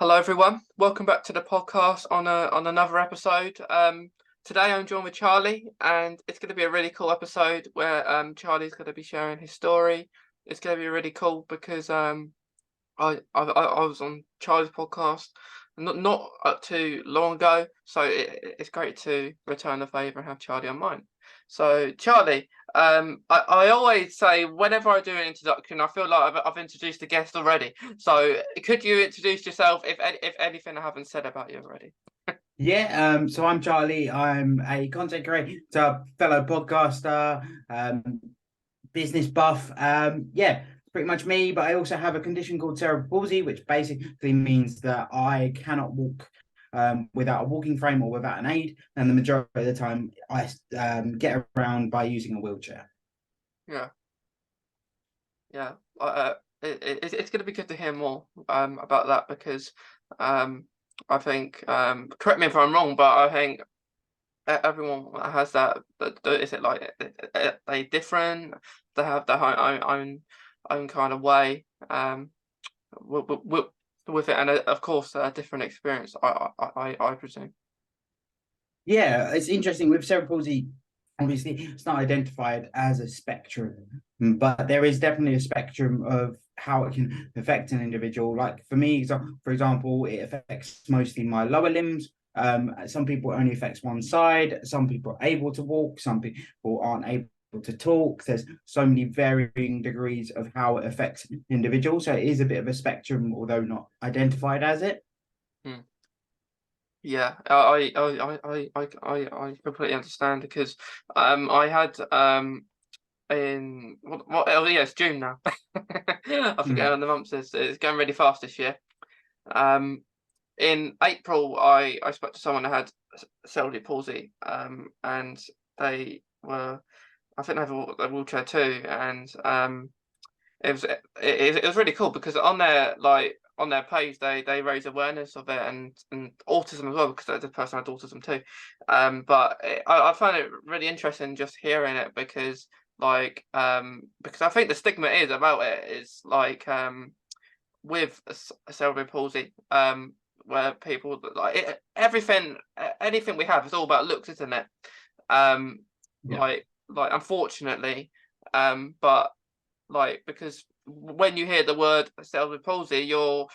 Hello, everyone. Welcome back to the podcast on another episode. Today I'm joined with Charlie, and it's going to be a really cool episode where Charlie's going to be sharing his story. It's going to be really cool because I was on Charlie's podcast not too long ago, so it's great to return the favour and have Charlie on mine. So Charlie, I always say whenever I do an introduction, I feel like I've introduced a guest already. So could you introduce yourself if anything I haven't said about you already? So I'm Charlie. I'm a content creator, fellow podcaster, business buff. Pretty much me. But I also have a condition called cerebral palsy, which basically means that I cannot walk without a walking frame or without an aid. And the majority of the time, I get around by using a wheelchair. Yeah, yeah. It's going to be good to hear more about that because I think correct me if I'm wrong, but I think everyone has that. Is it like are they different? They have their own kind of way with it, and of course a different experience. I presume. Yeah, it's interesting with cerebral palsy. Obviously, it's not identified as a spectrum, but there is definitely a spectrum of how it can affect an individual. Like for me, for example, it affects mostly my lower limbs. Some people only affects one side. Some people are able to walk. Some people aren't able to talk. There's so many varying degrees of how it affects individuals. So it is a bit of a spectrum, although not identified as it. Hmm. Yeah, I completely understand because I had in what oh yeah, it's June now. I forget when the month is. It's going really fast this year. In April, I spoke to someone that had cerebral palsy, and they were, I think they have a wheelchair too, and it was really cool because on their page they raise awareness of it and autism as well because the person had autism too. I find it really interesting just hearing it because because I think the stigma is about it is with cerebral palsy where people anything we have is all about looks, isn't it? Um, Yeah. like unfortunately, but because when you hear the word cerebral palsy, you'll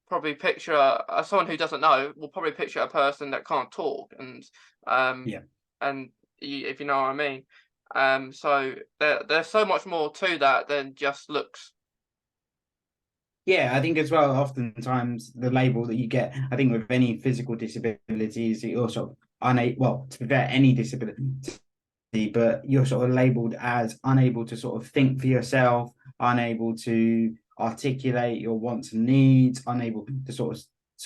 probably picture someone who doesn't know will probably picture a person that can't talk Yeah. and if you know what I mean. So there's so much more to that than just looks. Yeah, I think as well, oftentimes the label that you get, I think with any physical disabilities, you're sort of unable, well, to be fair, any disability, but you're sort of labeled as unable to sort of think for yourself, unable to articulate your wants and needs, unable to sort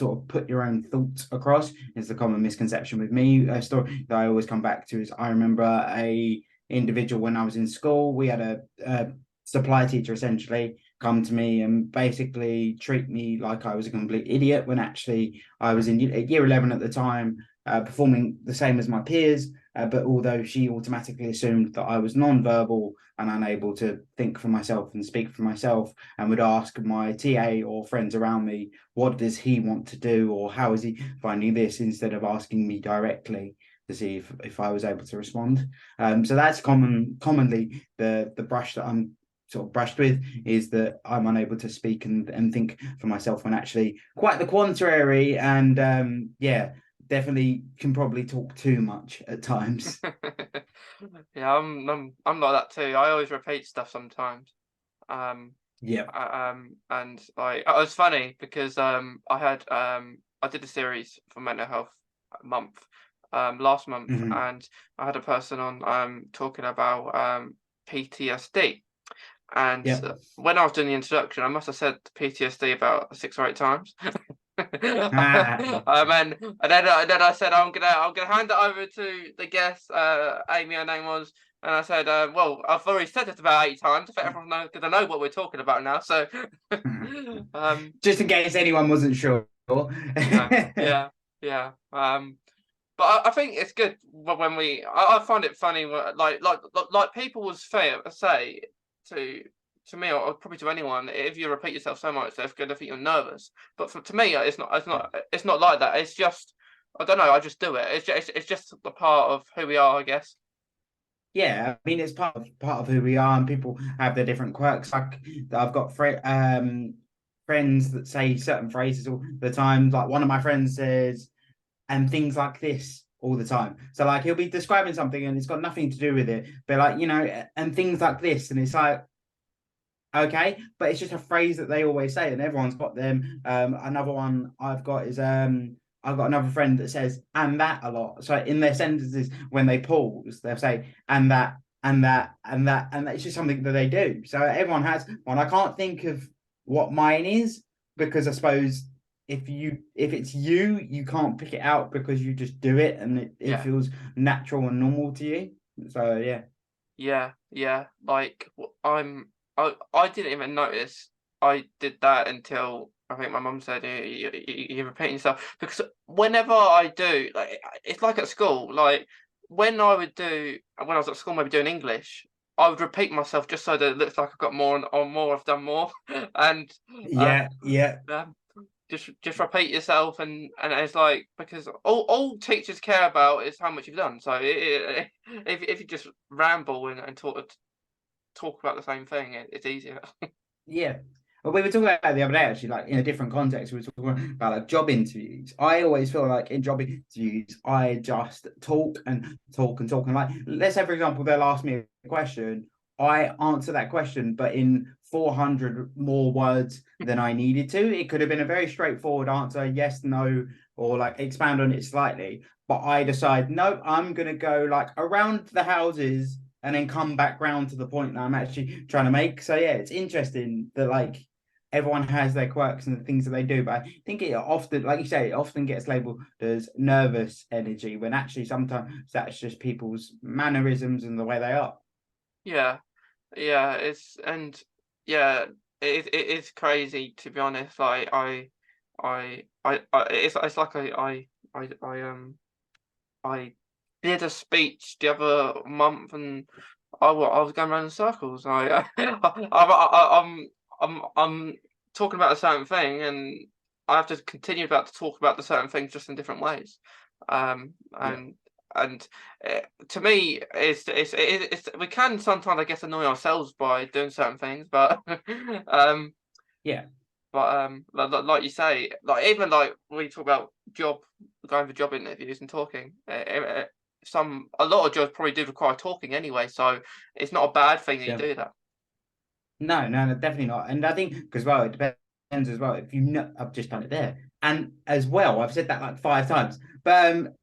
of put your own thoughts across is the common misconception with me. A story that I always come back to is I remember a individual when I was in school, we had a supply teacher essentially come to me and basically treat me like I was a complete idiot when actually I was in year 11 at the time, performing the same as my peers. But although she automatically assumed that I was non-verbal and unable to think for myself and speak for myself, and would ask my TA or friends around me, what does he want to do or how is he finding this, instead of asking me directly to see if I was able to respond. So that's commonly the brush that I'm sort of brushed with, is that I'm unable to speak and think for myself, when actually quite the contrary. And definitely can probably talk too much at times. Yeah, I'm like that too. I always repeat stuff sometimes. Yeah. And it was funny because I did a series for mental health month last month, Mm-hmm. and I had a person on talking about PTSD. And Yeah. when I was doing the introduction, I must have said PTSD about 6 or 8 times. And then I said I'm gonna hand it over to the guest, Amy, her name was, and I said, well, I've already said it about 8 times. I think everyone knows because I know what we're talking about now. So, Just in case anyone wasn't sure. yeah, yeah. But I think it's good when I find it funny like people will say to to me, or probably to anyone, if you repeat yourself so much, they're going to think you're nervous. But to me, it's not like that. It's just, I don't know. I just do it. It's just a part of who we are, I guess. Yeah, I mean it's part of who we are, and people have their different quirks. Like I've got friends that say certain phrases all the time. Like one of my friends says, "and things like this" all the time. So like he'll be describing something and it's got nothing to do with it, but like and things like this, and it's like okay, but it's just a phrase that they always say, and everyone's got them. Another one I've got is I've got another friend that says "and that" a lot. So in their sentences, when they pause, they'll say "and that." And that, and that, and that. It's just something that they do. So everyone has one. I can't think of what mine is because I suppose if it's you, you can't pick it out because you just do it and it Yeah, feels natural and normal to you. So yeah. yeah. Like I didn't even notice I did that until I think my mum said you're repeating yourself, because whenever I do, like, it's like at school, like when I was at school, maybe doing English, I would repeat myself just so that it looks like I've got more or more, I've done more, and uh, Yeah, yeah. um, just repeat yourself, and it's like, because all teachers care about is how much you've done. So if you just ramble and talk about the same thing, it's easier. Yeah. Well, we were talking about it the other day, actually, like in a different context. We were talking about like job interviews. I always feel like in job interviews, I just talk and talk and talk. And like, let's say, for example, they'll ask me a question. I answer that question, but in 400 more words than I needed to. It could have been a very straightforward answer, yes, no, or like expand on it slightly. But I decide, no, I'm going to go like around the houses and then come back round to the point that I'm actually trying to make. So yeah, it's interesting that like everyone has their quirks and the things that they do, but I think it often, like you say, it often gets labeled as nervous energy when actually sometimes that's just people's mannerisms and the way they are. Yeah, yeah. Yeah, it is crazy, to be honest. Like it's like I did a speech the other month, and I was going around in circles. I'm talking about a certain thing, and I have to continue about to talk about the certain things just in different ways. Yeah. And to me, it's we can sometimes, I guess, annoy ourselves by doing certain things, but um, Yeah. like you say, like even like when you talk about going for job interviews and talking, a lot of jobs probably do require talking anyway, so it's not a bad thing that you Yeah. do that. No, no, no, definitely not. And I think because well, it depends as well. If you know, I've just done it there, and as well, I've said that like 5 times. But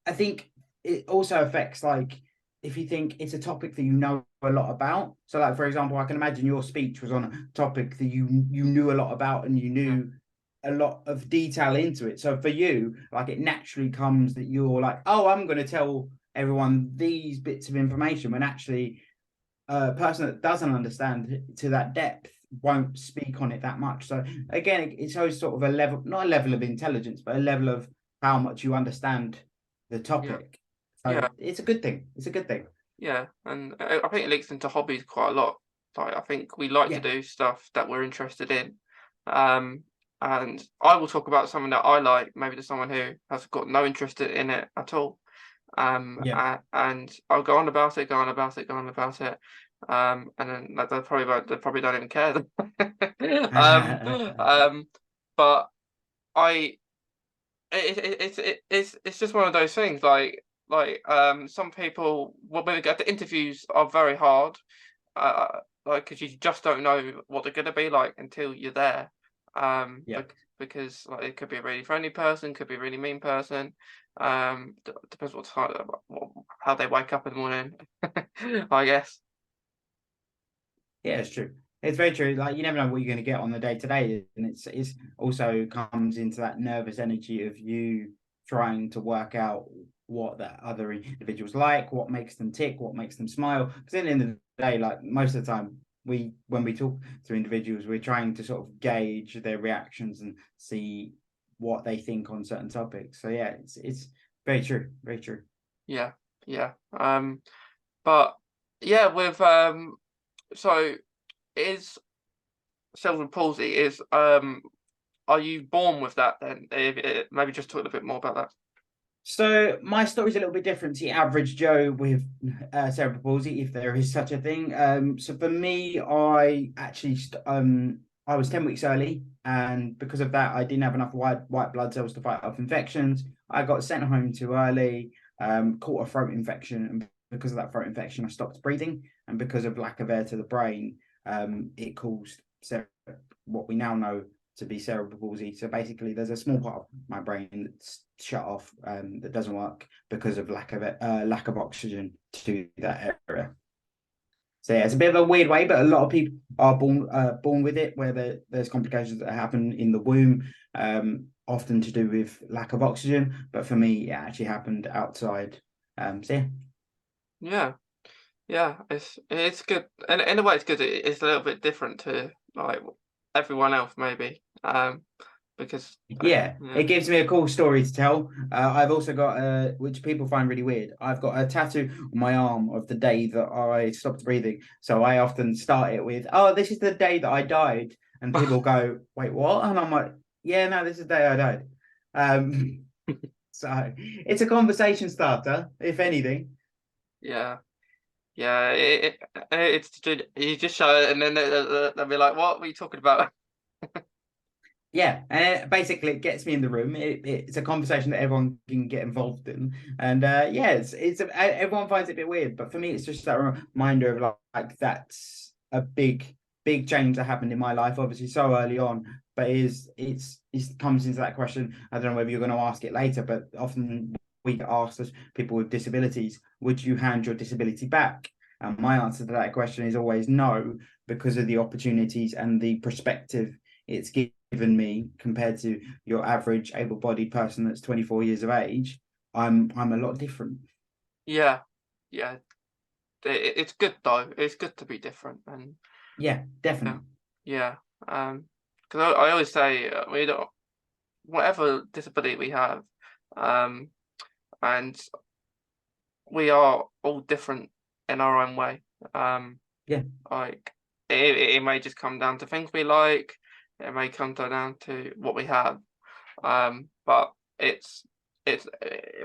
I think it also affects like if you think it's a topic that you know a lot about. So, like for example, I can imagine your speech was on a topic that you knew a lot about and you Yeah, knew a lot of detail into it. So for you, like it naturally comes that you're like, oh, I'm going to tell everyone these bits of information when actually a person that doesn't understand to that depth won't speak on it that much. So again, it shows sort of a level, not a level of intelligence, but a level of how much you understand the yeah, topic. So yeah, it's a good thing. It's a good thing. yeah, and I think it links into hobbies quite a lot. Like I think we like to Yeah. do stuff that we're interested in, um, and I will talk about something that I like, maybe to someone who has got no interest in it at all. Yeah. And I'll go on about it, go on about it, go on about it, and then they probably don't even care. But I, it's just one of those things. Some people, well, when we get the interviews are very hard, like because you just don't know what they're gonna be like until you're there. Yeah. Because like it could be a really friendly person, could be a really mean person. Depends what time, how they wake up in the morning, I guess. Yeah, it's true. It's very true. Like you never know what you're going to get on the day to day, and it's also comes into that nervous energy of you trying to work out what that other individual's like, what makes them tick, what makes them smile. Because at the end of the day, like most of the time, when we talk to individuals, we're trying to sort of gauge their reactions and see what they think on certain topics. So yeah, it's very true, very true. Yeah, yeah. But yeah, with so. is cerebral palsy are you born with that then? Maybe just talk a bit more about that. So my story's a little bit different to the average Joe with cerebral palsy, if there is such a thing. So for me, I was 10 weeks early, and because of that, I didn't have enough white blood cells to fight off infections. I got sent home too early, caught a throat infection, and because of that throat infection, I stopped breathing, and because of lack of air to the brain, it caused what we now know to be cerebral palsy. So basically, there's a small part of my brain that's shut off, that doesn't work because of lack of oxygen to that area. So yeah, it's a bit of a weird way, but a lot of people are born with it, where there's complications that happen in the womb, often to do with lack of oxygen. But for me, it actually happened outside. So Yeah, it's good, and in a way, it's good. It's a little bit different to like everyone else, maybe. Because yeah, yeah. it gives me a cool story to tell. I've also got which people find really weird. I've got a tattoo on my arm of the day that I stopped breathing. So I often start it with, "Oh, this is the day that I died," and people go, "Wait, what?" And I'm like, "Yeah, no, this is the day I died." So it's a conversation starter, if anything. Yeah, yeah, it's you just show it, and then they'll be like, "What were you talking about?" Yeah, and basically it gets me in the room. It's a conversation that everyone can get involved in, and yeah, everyone finds it a bit weird, but for me, it's just that reminder of like that's a big change that happened in my life, obviously so early on. But it comes into that question. I don't know whether you're going to ask it later, but often we get asked as people with disabilities, would you hand your disability back? And my answer to that question is always no, because of the opportunities and the perspective it's given me compared to your average able-bodied person that's 24 years of age. I'm a lot different. Yeah, yeah, it's good though. It's good to be different, and Yeah, yeah, definitely. yeah. Because I always say we don't, whatever disability we have, um, and we are all different in our own way. Yeah, Like it may just come down to things we like. It may come down to what we have. But it's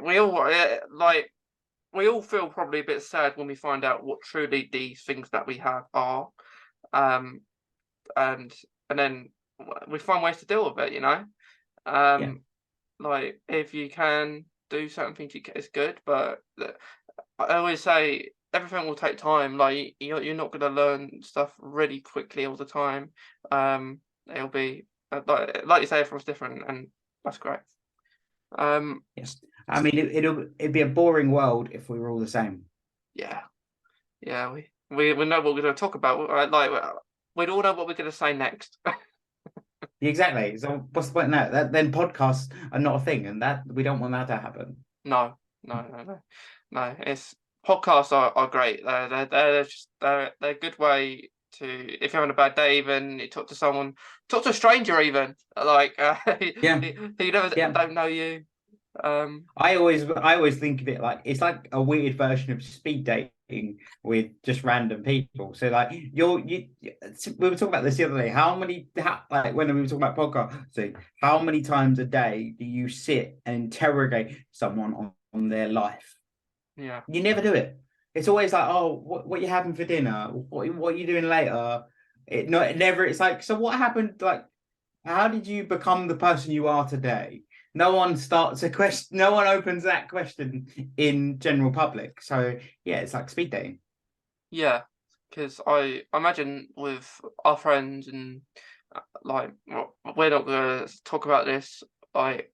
we all like we all feel probably a bit sad when we find out what truly these things that we have are. Um, and then we find ways to deal with it. yeah, Um, like if you can do certain things, it's good. But I always say everything will take time. Like you're not going to learn stuff really quickly all the time. It'll be like you say, everyone's different, and that's great. yeah. I mean, it'd be a boring world if we were all the same. Yeah, yeah, we know what we're going to talk about. We'd all know what we're going to say next. Exactly. So what's the point in that? Then podcasts are not a thing, and that we don't want that to happen. No, no. It's podcasts are great. They're just they're a good way to, if you're having a bad day, even you talk to a stranger, even like Yeah, who never yeah. don't know you. I always think of it like it's like a weird version of speed dating with just random people. So like we were talking about this the other day. Like when we were talking about podcasting, how many times a day do you sit and interrogate someone on their life? Yeah, You never do it. It's always like, oh, what you having for dinner? What are you doing later? It never. It's like, so what happened? Like, how did you become the person you are today? No one starts a question. No one opens that question in general public. So yeah, it's like speed dating. yeah. Because I imagine with our friends and like we're not gonna talk about this like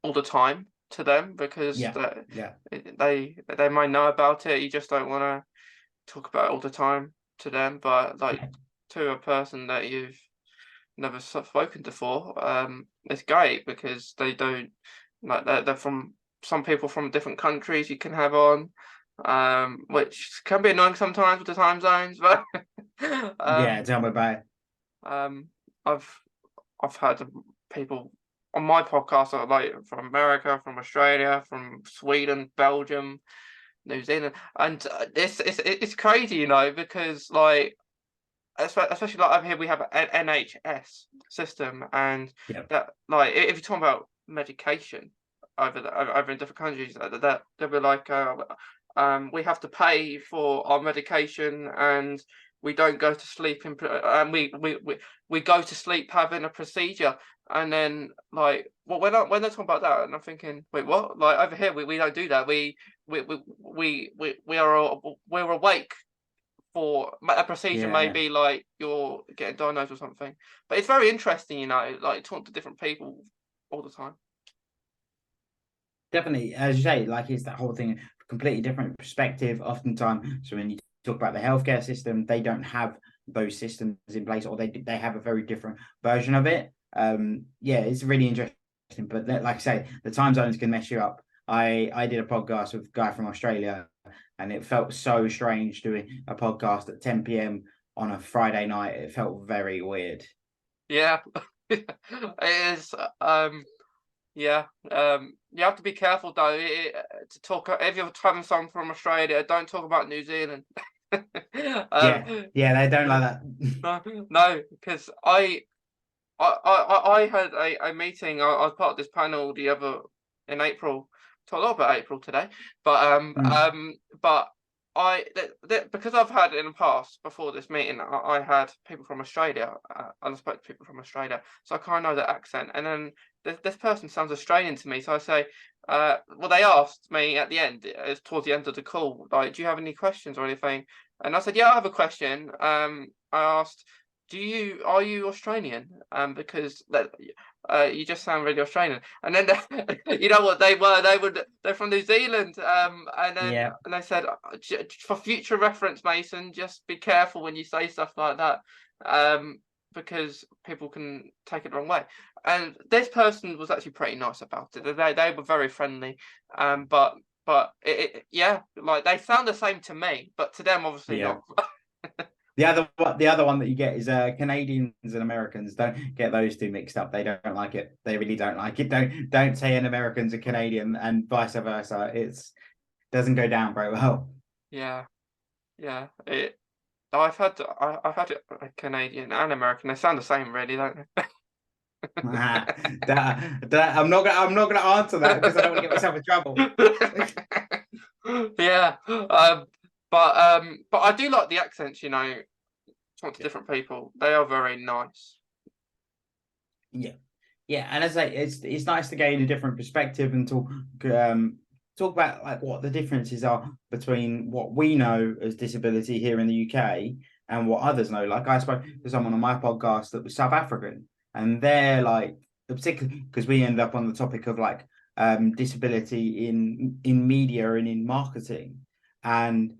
all the time to them because Yeah, yeah, they might know about it. You just don't want to talk about it all the time to them. But like yeah, to a person that you've never spoken to before, it's great because they don't like they're from some people from different countries you can have on, which can be annoying sometimes with the time zones, but yeah. um, Tell me about it. um, I've I've had people on my podcast that are like from America, from Australia, from Sweden, Belgium, New Zealand, and it's crazy, because like especially like over here we have an NHS system, and Yeah. that, like, if you're talking about medication over in different countries, that they'll be like, we have to pay for our medication, and we don't go to sleep and we go to sleep having a procedure, and then like, well, when they're talking about that, and I'm thinking, wait, what? Like over here, we don't do that. We're awake for a procedure, Yeah. maybe like you're getting diagnosed or something. But it's very interesting, like talking to different people all the time. Definitely, as you say, like it's that whole thing, completely different perspective. Oftentimes, so when you talk about the healthcare system, they don't have those systems in place, or they have a very different version of it. Yeah, it's really interesting. But like I say, the time zones can mess you up. I did a podcast with a guy from Australia, and it felt so strange doing a podcast at 10 p.m. on a Friday night. It felt very weird. Yeah, it is. Yeah. You have to be careful though, to talk if you're having someone from Australia. Don't talk about New Zealand. Yeah, um, yeah, they don't like that. no, because I had a meeting. I was part of this panel in April. Talk a lot about April today, but Mm, but because I've had in the past before this meeting, I had people from Australia, and I spoke to people from Australia, so I kind of know the accent. And then this person sounds Australian to me, so I say, well, they asked me at the end, towards the end of the call, like, do you have any questions or anything? And I said, yeah, I have a question. I asked, are you Australian? Because you just sound really Australian. And then you know what they were? They're from New Zealand. yeah, And they said, for future reference, Mason, just be careful when you say stuff like that, because people can take it the wrong way. And this person was actually pretty nice about it. They were very friendly. But yeah, like they sound the same to me, but to them obviously yeah. not. The other one that you get is Canadians and Americans. Don't get those two mixed up. They don't like it. They really don't like it. Don't say an American's a Canadian and vice versa. It's doesn't go down very well. Yeah, yeah. I've had a Canadian and American. They sound the same, really, don't they? I'm not gonna answer that because I don't want to get myself in trouble. Yeah. But I do like the accents. Talk to different people. They are very nice. Yeah, yeah, and as I say, it's nice to gain a different perspective and um talk about like what the differences are between what we know as disability here in the UK and what others know. Like I spoke to someone on my podcast that was South African, and they're like, particularly because we end up on the topic of like disability in media and in marketing, and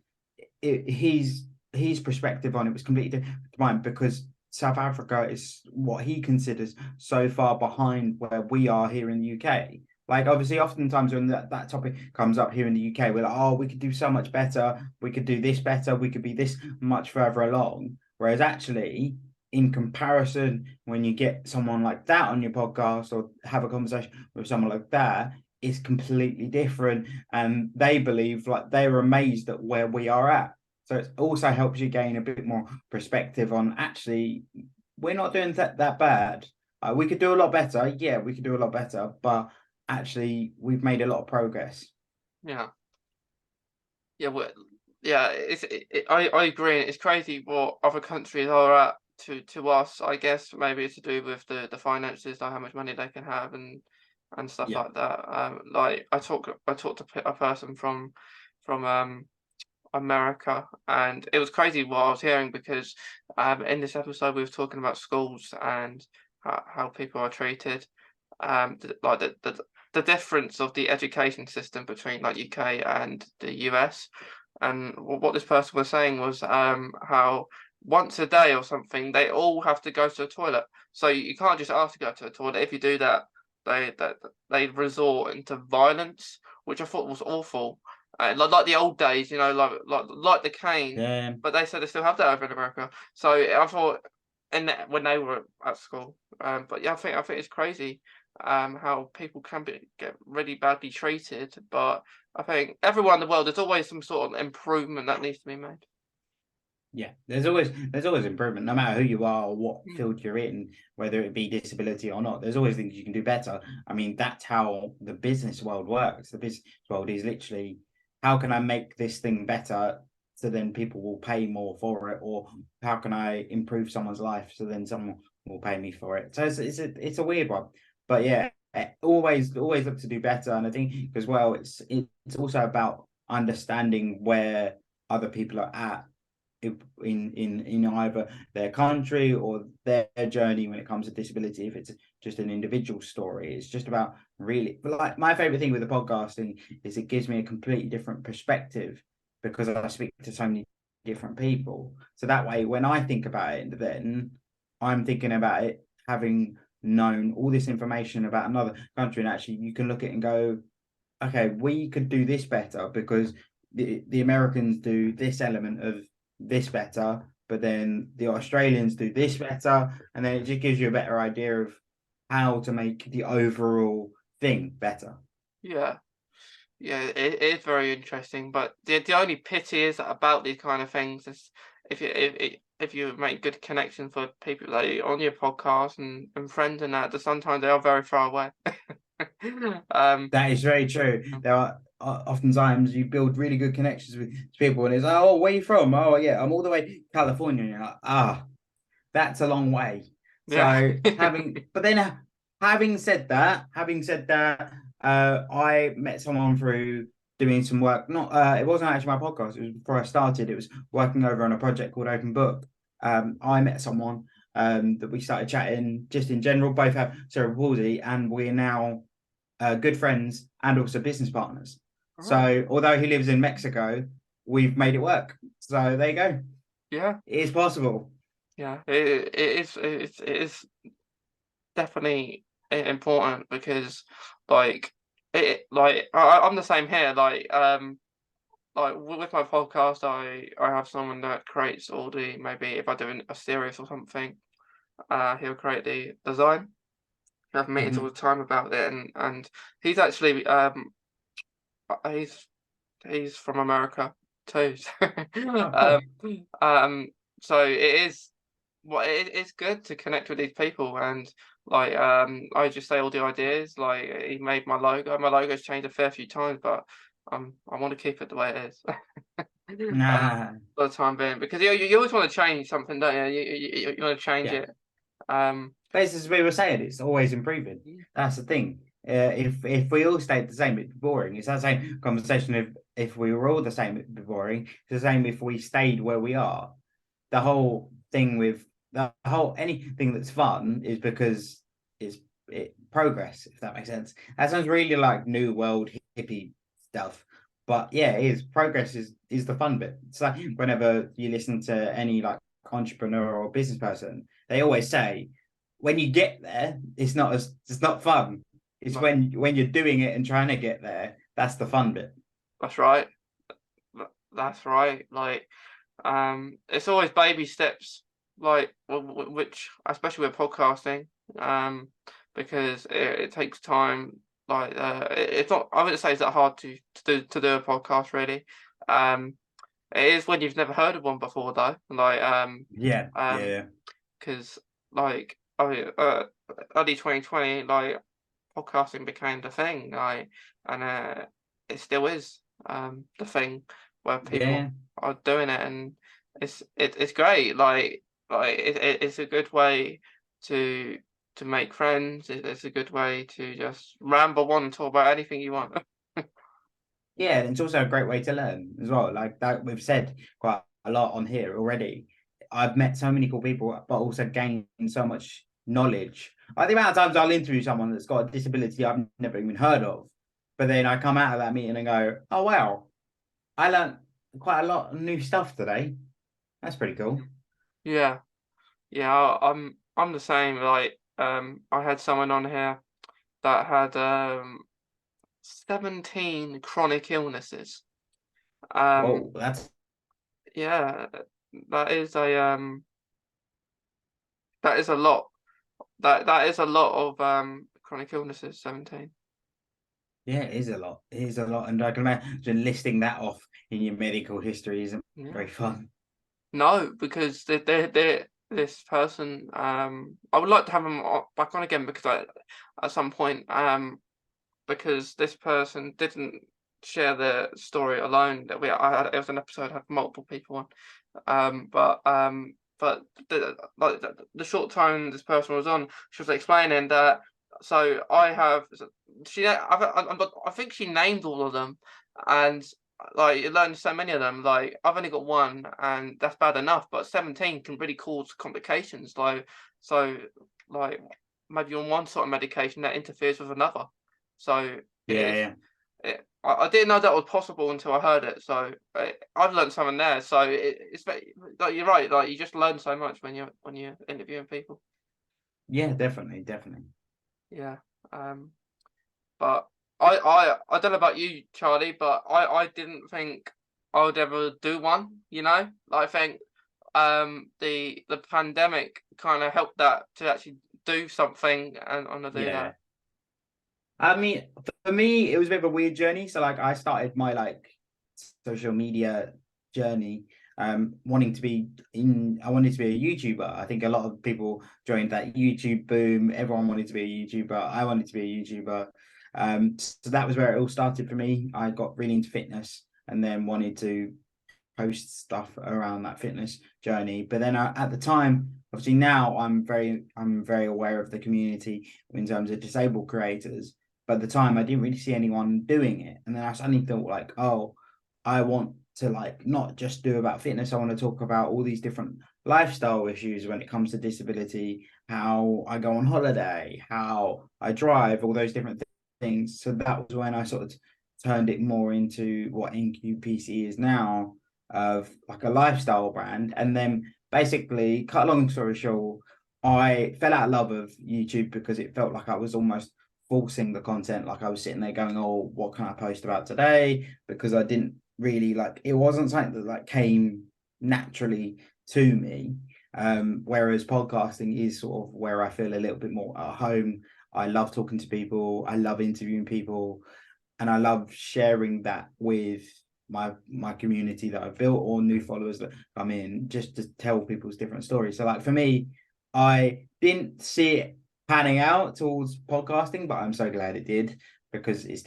his perspective on it was completely different to mine because South Africa is what he considers so far behind where we are here in the UK. Like obviously, oftentimes when that topic comes up here in the UK, we're like, oh, we could do so much better, we could do this better, we could be this much further along. Whereas actually, in comparison, when you get someone like that on your podcast or have a conversation with someone like that, it's completely different. And they believe like they're amazed at where we are at. So it also helps you gain a bit more perspective on actually we're not doing that bad. We could do a lot better. Yeah, we could do a lot better, but actually we've made a lot of progress. Yeah, yeah. Yeah. I agree. It's crazy what other countries are at to us. I guess maybe it's to do with the finances, like how much money they can have and stuff Yeah, like that. Like I talked to a person from America, and it was crazy what I was hearing because in this episode we were talking about schools and how people are treated, like the difference of the education system between like UK and the US, and what this person was saying was how once a day or something they all have to go to the toilet, so you can't just ask to go to the toilet. If you do that, they resort into violence, which I thought was awful. Like the old days, like the cane, yeah, but they said they still have that over in America. So I thought, when they were at school, but yeah, I think it's crazy, how people can get really badly treated. But I think everywhere in the world, there's always some sort of improvement that needs to be made. Yeah, there's always improvement, no matter who you are or what Mm. field you're in, whether it be disability or not. There's always things you can do better. I mean, that's how the business world works. The business world is literally, how can I make this thing better so then people will pay more for it, or how can I improve someone's life so then someone will pay me for it. So it's a weird one, but yeah, always look to do better. And I think as well, it's also about understanding where other people are at in either their country or their journey when it comes to disability. If it's just an individual story, it's just about really, like, my favorite thing with the podcasting is it gives me a completely different perspective because I speak to so many different people. So that way, when I think about it, then I'm thinking about it having known all this information about another country, and actually you can look at it and go, okay, we could do this better because the Americans do this element of this better, but then the Australians do this better, and then it just gives you a better idea of how to make the overall thing better. Yeah. Yeah, it is very interesting, but the only pity is about these kind of things is if you make good connections with people like on your podcast and friends and that sometimes they are very far away. um, That is very true. There are oftentimes you build really good connections with people, and it's like, oh, where are you from? Oh, yeah, I'm all the way to California. And you're like, that's a long way. yeah. So but then having said that, I met someone through doing some work. Not, it wasn't actually my podcast. It was before I started. It was working over on a project called Open Book. I met someone that we started chatting just in general. Both have cerebral palsy, and we're now good friends and also business partners. Right. So although he lives in Mexico, we've made it work. So there you go. Yeah. It is possible. Yeah. It is definitely important because I'm the same here. Like with my podcast, I have someone that creates all the maybe if I do a series or something, he'll create the design. We have meetings all the Mhm. time about it, and he's actually he's from America too. So, Oh, cool. um, so it is it's good to connect with these people and I just say all the ideas. Like he made my logo. My logo's changed a fair few times, but I want to keep it the way it is. Nah. For the time being, because you always want to change something, don't you? You want to change Yeah. it. Um, But as we were saying, it's always improving. That's the thing. If we all stayed the same, it'd be boring. It's that same conversation. If we were all the same, it'd be boring. It's the same if we stayed where we are. The whole thing with the whole anything that's fun is because it's progress, if that makes sense. That sounds really like new world hippie stuff. But yeah, it is progress is the fun bit. It's like whenever you listen to any like entrepreneur or business person, they always say when you get there, it's not fun. It's no, when you're doing it and trying to get there, that's the fun bit. that's right. That's right. It's always baby steps, which especially with podcasting, because it takes time. It's not. I wouldn't say it's that hard to do a podcast really. Um, it is when you've never heard of one before though. Yeah, Um, yeah, because early 2020, podcasting became the thing. And it still is the thing where people yeah. are doing it, and it's great. It's a good way to make friends. It's a good way to just ramble on and talk about anything you want. Yeah, and it's also a great way to learn as well. Like that we've said quite a lot on here already. I've met so many cool people, but also gained so much knowledge. I think amount of times I'll interview someone that's got a disability I've never even heard of, but then I come out of that meeting and go, "Oh wow, I learned quite a lot of new stuff today. That's pretty cool." Yeah, yeah. I'm the same. I had someone on here that had 17 chronic illnesses. Um, Whoa, that's yeah, that is a um that is a lot. That is a lot of chronic illnesses, 17. yeah, it is a lot. It is a lot, and I can imagine listing that off in your medical history isn't Yeah. very fun. No, because they this person. I would like to have them back on again because at some point because this person didn't share the story alone. That it was an episode I had multiple people on. But the short time this person was on, she was explaining that. So I think she named all of them, and like you learned so many of them. Like I've only got one, and that's bad enough. But 17 can really cause complications. So like maybe on one sort of medication that interferes with another. So it is. Yeah, I didn't know that was possible until I heard it. So I've learned something there. So it's like you're right. Like you just learn so much when you're interviewing people. yeah, definitely. Yeah. Um. But I don't know about you, Charlie, but I didn't think I would ever do one. Like I think the pandemic kind of helped that to actually do something and to do Yeah. that. I mean, for me, it was a bit of a weird journey. So like I started my like social media journey wanting to be I wanted to be a YouTuber. I think a lot of people joined that YouTube boom. Everyone wanted to be a YouTuber. I wanted to be a YouTuber. So that was where it all started for me. I got really into fitness and then wanted to post stuff around that fitness journey. But then at the time, obviously now I'm very aware of the community in terms of disabled creators. But at the time, I didn't really see anyone doing it, and then I suddenly thought like, oh, I want to like not just do about fitness. I want to talk about all these different lifestyle issues when it comes to disability, how I go on holiday, how I drive, all those different things. So that was when I sort of turned it more into what NQPC is now, of like a lifestyle brand. And then basically, cut a long story short, I fell out of love of YouTube because it felt like I was almost forcing the content. Like I was sitting there going, oh, what can I post about today? Because I didn't really like, it wasn't something that like came naturally to me. Whereas podcasting is sort of where I feel a little bit more at home. I love talking to people. I love interviewing people, and I love sharing that with my community that I've built, or new followers that come in, just to tell people's different stories. So like for me, I didn't see it panning out towards podcasting, but I'm so glad it did, because it's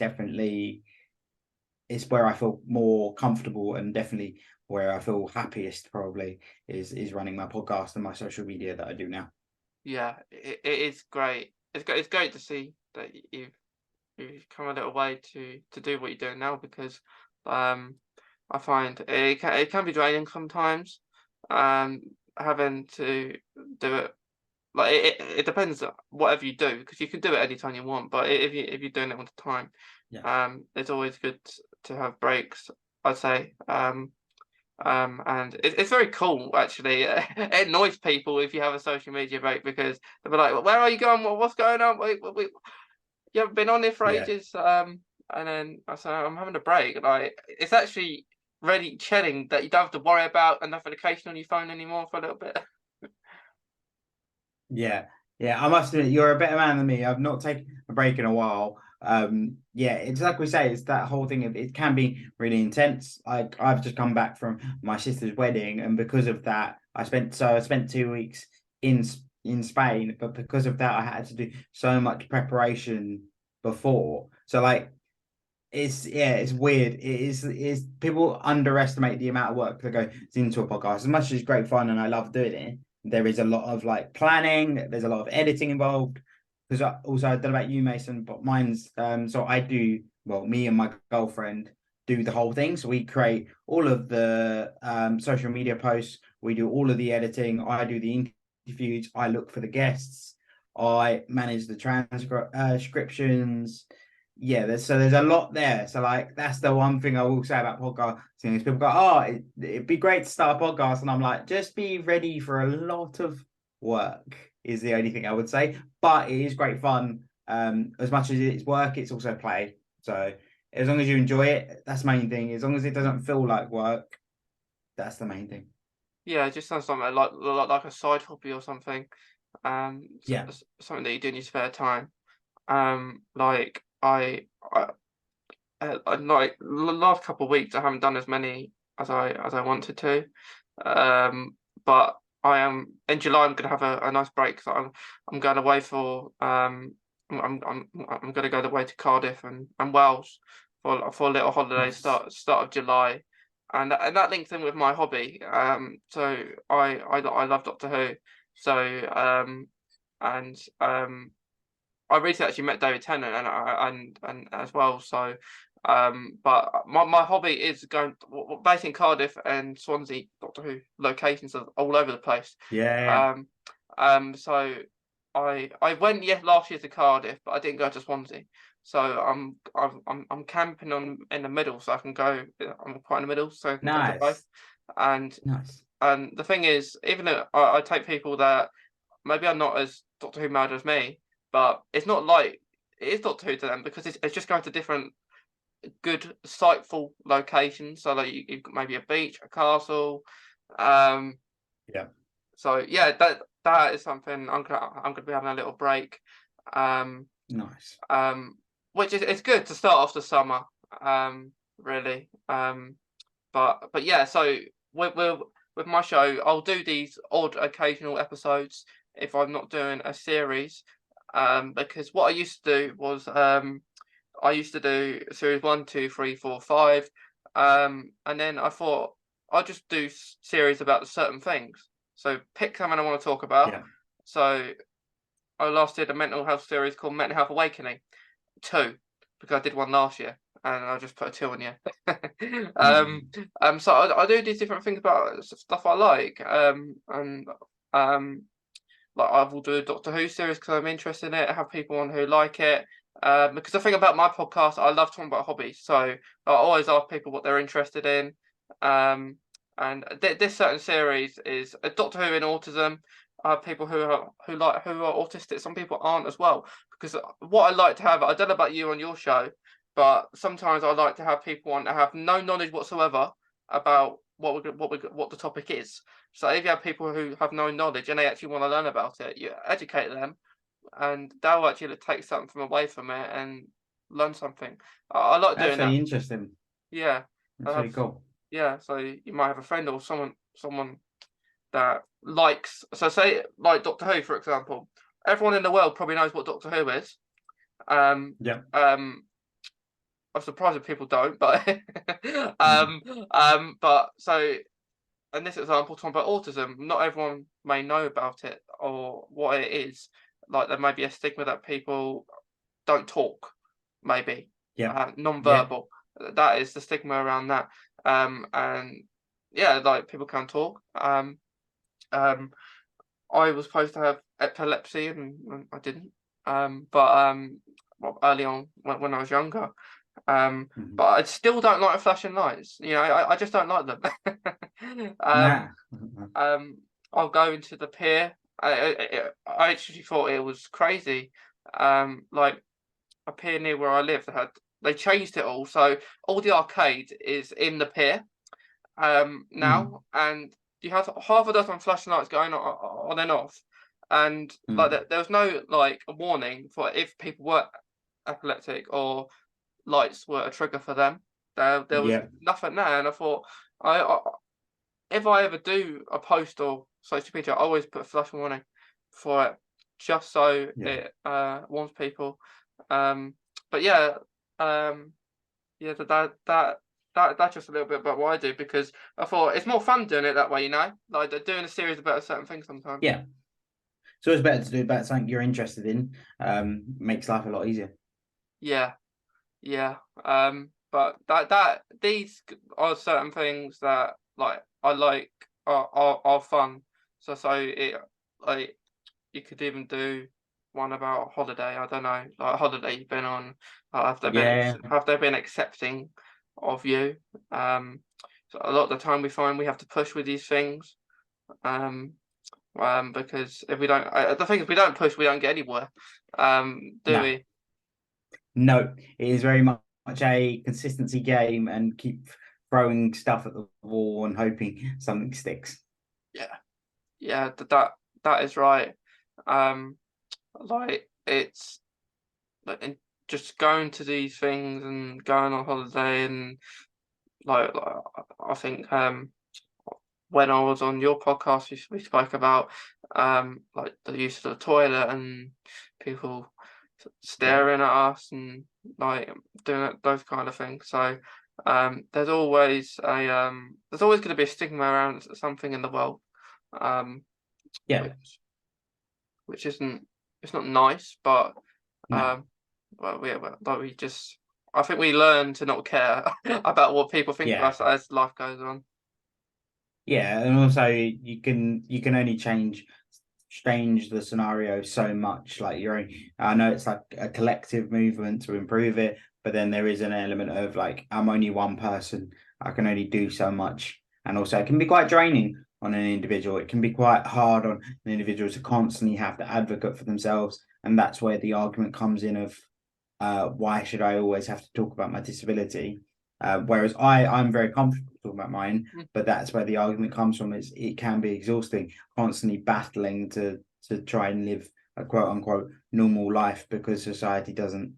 where I feel more comfortable, and definitely where I feel happiest probably is running my podcast and my social media that I do now. Yeah, it is great. It's great to see that you've come a little way to do what you're doing now because I find it can be draining sometimes um having to do it like it depends on whatever you do because you can do it anytime you want but if you're doing it all the time Yeah. it's always good to have breaks I'd say and it's very cool actually. It annoys people if you have a social media break because they'll be like, "Well, where are you going? What's going on? You haven't been on there for Yeah. ages." And then I said, "I'm having a break." Like it's actually really chilling that you don't have to worry about a notification on your phone anymore for a little bit. Yeah, yeah. I must admit, you're a better man than me. I've not taken a break in a while. Yeah, it's like we say, it's that whole thing of it can be really intense. Like I've just come back from my sister's wedding, and because of that, I spent 2 weeks in in Spain, but because of that, I had to do so much preparation before. So like it's weird. It is people underestimate the amount of work that goes into a podcast. As much as it's great fun and I love doing it, there is a lot of like planning, there's a lot of editing involved. Because also I don't know about you, Mason, but mine's so I do, well, me and my girlfriend do the whole thing. So we create all of the social media posts, we do all of the editing, I do the interviews, I look for the guests, I manage the transcriptions. Yeah, there's a lot there. So like that's the one thing I will say about podcasting is people go, oh, it'd be great to start a podcast, and I'm like, just be ready for a lot of work is the only thing I would say. But it is great fun. As much as it's work, it's also play. So as long as you enjoy it, that's the main thing. As long as it doesn't feel like work, that's the main thing. Yeah, it just sounds something like a side hobby or something. Yeah, Something that you do in your spare time. Like like the last couple of weeks, I haven't done as many as I wanted to. But I am in July. I'm gonna have a nice break. So I'm going away for I'm gonna go away to Cardiff and Wales for a little holiday Nice. start of July, and that links in with my hobby. So I love Doctor Who. So and I recently actually met David Tennant and as well. So, but my hobby is going based in Cardiff and Swansea. Doctor Who locations are all over the place. Yeah. Um, so I went last year to Cardiff, but I didn't go to Swansea. So I'm camping in the middle, so I can go. I'm quite in the middle, so I can go to both. Nice. And Nice. the thing is, even though I take people that maybe are not as Doctor Who mad as me, but it's not like it is Doctor Who to them because it's just going to different good sightful locations. So like you've got maybe a beach, a castle. Yeah. So yeah, that is something I'm gonna be having a little break. Nice. Which is it's good to start off the summer. Really. But yeah, so with my show, I'll do these odd occasional episodes if I'm not doing a series. Because what I used to do was I used to do series 1, 2, 3, 4, 5. And then I thought I'll just do series about certain things. So pick something I want to talk about. Yeah. So I last did a mental health series called Mental Health Awakening 2 because I did one last year and I just put a 2 on you. So I do these different things about stuff I like. And like I will do a Doctor Who series because I'm interested in it. I have people on who like it. Because the thing about my podcast, I love talking about hobbies. So I always ask people what they're interested in. And this certain series is a Doctor Who in autism. People who are autistic. Some people aren't as well. Because what I like to have, I don't know about you on your show, but sometimes I like to have people on that have no knowledge whatsoever about what the topic is. So if you have people who have no knowledge and they actually want to learn about it, you educate them, and they'll actually take something from away from it and learn something. I like That's doing that. really interesting. Yeah, I That's really have. cool. Yeah, so you might have a friend or someone that likes. So say like Doctor Who, for example. Everyone in the world probably knows what Doctor Who is. Um, Yeah. um, I'm surprised if people don't, but Mm. but so in this example, talking about autism, not everyone may know about it or what it is. Like there may be a stigma that people don't talk, maybe Yeah. Yeah. non-verbal. That is the stigma around that. And yeah, like people can talk. Um, I was supposed to have epilepsy and I didn't. But well, early on when I was younger. Mhm. But I still don't like flashing lights. You know, I just don't like them. Nah. Um, I'll go into the pier. I actually thought it was crazy. Like a pier near where I live, they changed it all, so all the arcade is in the pier Mm. now, and you have half a dozen flashing lights going on and off, and like Mm. there was no like a warning for if people were epileptic or lights were a trigger for them. There was Yeah. nothing there, and I thought I if I ever do a post or social media, I always put a flash warning for it, just so Yeah. it warns people. Um, but yeah, yeah, that's just a little bit about what I do because I thought it's more fun doing it that way, you know, like doing a series about a certain thing sometimes. Yeah. So it's better to do about something you're interested in. Makes life a lot easier. Yeah, yeah. But these are certain things that like I like are fun. So it like you could even do one about holiday. I don't know, like a holiday you've been on. Yeah. Have they been accepting of you? So a lot of the time we find we have to push with these things. Um, because if we don't, the thing is, if we don't push, we don't get anywhere. Do No. we? No. It is very much a consistency game and keep throwing stuff at the wall and hoping something sticks. Yeah, yeah. That is right. Um, like it's like just going to these things and going on holiday and like I think when I was on your podcast, we spoke about like the use of the toilet and people staring at us and like doing those kind of things. So there's always going to be a stigma around something in the world, Yeah. which isn't, it's not nice, but No. we just, I think we learn to not care about what people think of Yeah. us as life goes on. Yeah, and also you can only change the scenario so much. Like I know it's like a collective movement to improve it, but then there is an element of like I'm only one person. I can only do so much, and also it can be quite draining on an individual. It can be quite hard on an individual to constantly have to advocate for themselves, and that's where the argument comes in of why should I always have to talk about my disability? Whereas I'm very comfortable talking about mine, but that's where the argument comes from. Is it can be exhausting, constantly battling to try and live a quote unquote normal life because society doesn't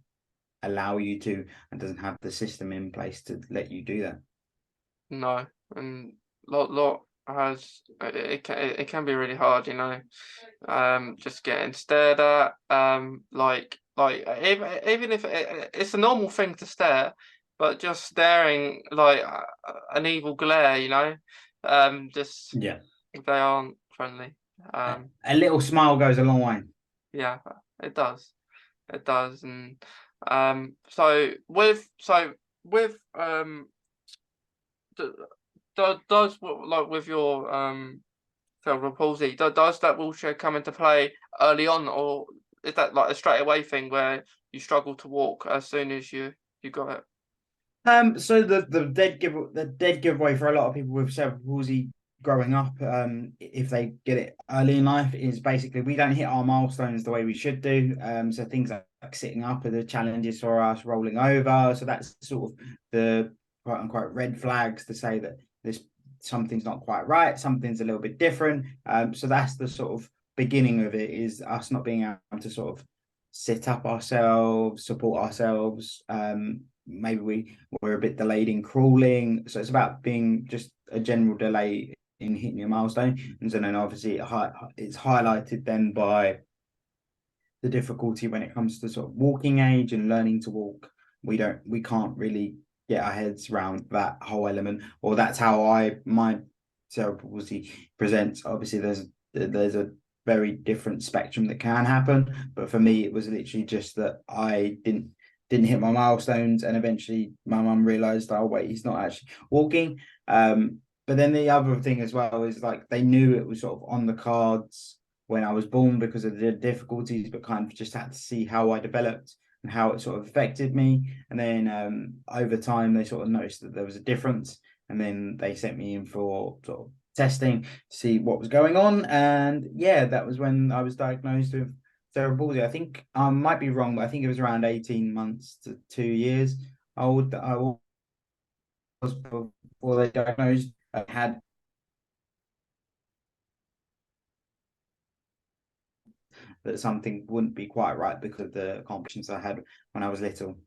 allow you to and doesn't have the system in place to let you do that. No, and lot has it can be really hard, you know. Just getting stared at, even if it's a normal thing to stare, but just staring like an evil glare, you know, just Yeah, if they aren't friendly. a little smile goes a long way. Yeah, it does, and so with does like with your cerebral palsy, does that wheelchair come into play early on, or is that like a straight away thing where you struggle to walk as soon as you got it? So the dead giveaway for a lot of people with cerebral palsy growing up, if they get it early in life, is basically we don't hit our milestones the way we should do. So things like sitting up are the challenges for us, rolling over. So that's sort of the quote unquote red flags to say that this something's not quite right, something's a little bit different. So that's the sort of beginning of it, is us not being able to sort of sit up ourselves, support ourselves. Maybe we're a bit delayed in crawling. So it's about being just a general delay in hitting your milestone. And so then obviously it's highlighted then by the difficulty when it comes to sort of walking age and learning to walk. We can't really get our heads around that whole element, or that's how my cerebral palsy presents. Obviously there's a very different spectrum that can happen, but for me it was literally just that I didn't hit my milestones, and eventually my mum realized, oh wait, he's not actually walking. But then the other thing as well is like they knew it was sort of on the cards when I was born because of the difficulties, but kind of just had to see how I developed and how it sort of affected me. And then over time, they sort of noticed that there was a difference. And then they sent me in for sort of testing to see what was going on. And yeah, that was when I was diagnosed with cerebral palsy. I think I might be wrong, but I think it was around 18 months to 2 years old that I was before they diagnosed. I had that something wouldn't be quite right because of the complications I had when I was little.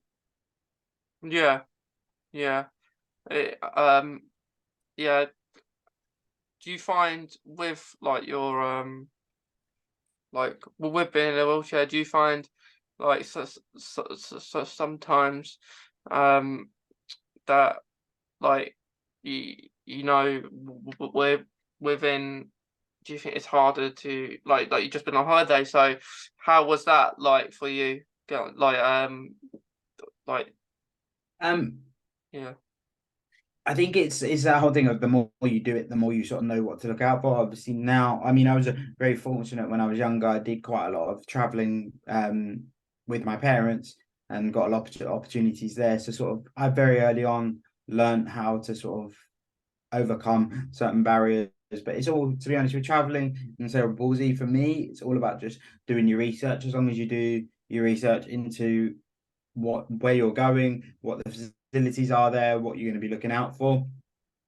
Yeah, yeah. It, yeah. Do you find with like your with being in a wheelchair, do you find like sometimes that like you know we're within, do you think it's harder to like you've just been on holiday, so how was that like for you? Like Um, yeah. I think it's that whole thing of the more you do it, the more you sort of know what to look out for. Obviously now, I mean, I was very fortunate when I was younger. I did quite a lot of traveling with my parents and got a lot of opportunities there. So sort of I very early on learned how to sort of overcome certain barriers. But it's all, to be honest, with traveling and cerebral palsy, for me, it's all about just doing your research. As long as you do your research into where you're going, what the facilities are there, what you're going to be looking out for,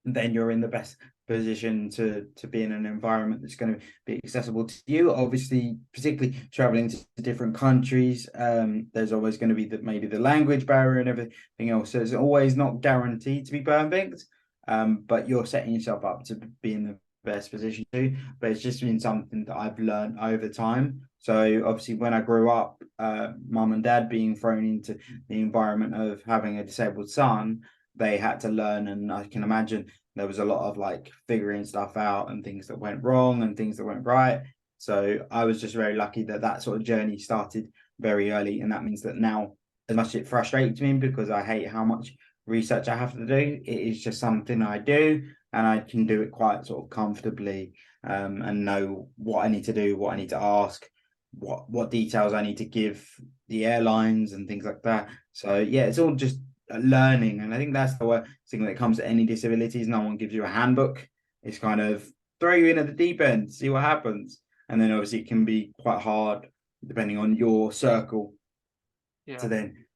and then you're in the best position to be in an environment that's going to be accessible to you. Obviously, particularly traveling to different countries, there's always going to be maybe the language barrier and everything else. So it's always not guaranteed to be perfect, but you're setting yourself up to be in the best position to, but it's just been something that I've learned over time. So obviously when I grew up, mum and dad being thrown into the environment of having a disabled son, they had to learn, and I can imagine there was a lot of like figuring stuff out and things that went wrong and things that went right. So I was just very lucky that that sort of journey started very early, and that means that now, as much as it frustrates me because I hate how much research I have to do, it is just something I do, and I can do it quite sort of comfortably, and know what I need to do, what I need to ask, what details I need to give the airlines and things like that. So yeah, it's all just learning, and I think that's the worst thing when it comes to any disabilities. No one gives you a handbook. It's kind of throw you in at the deep end, see what happens, and then obviously it can be quite hard depending on your circle to then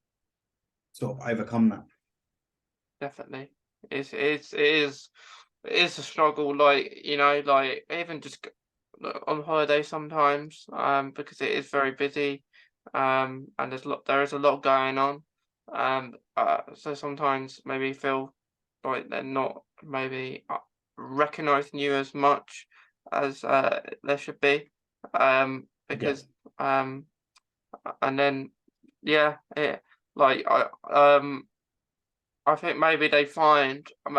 sort of overcome that. Definitely. It is a struggle, like, like even just on holiday sometimes, because it is very busy, and there is a lot going on, so sometimes maybe feel like they're not maybe recognizing you as much as there should be, because and then like I think maybe they find, I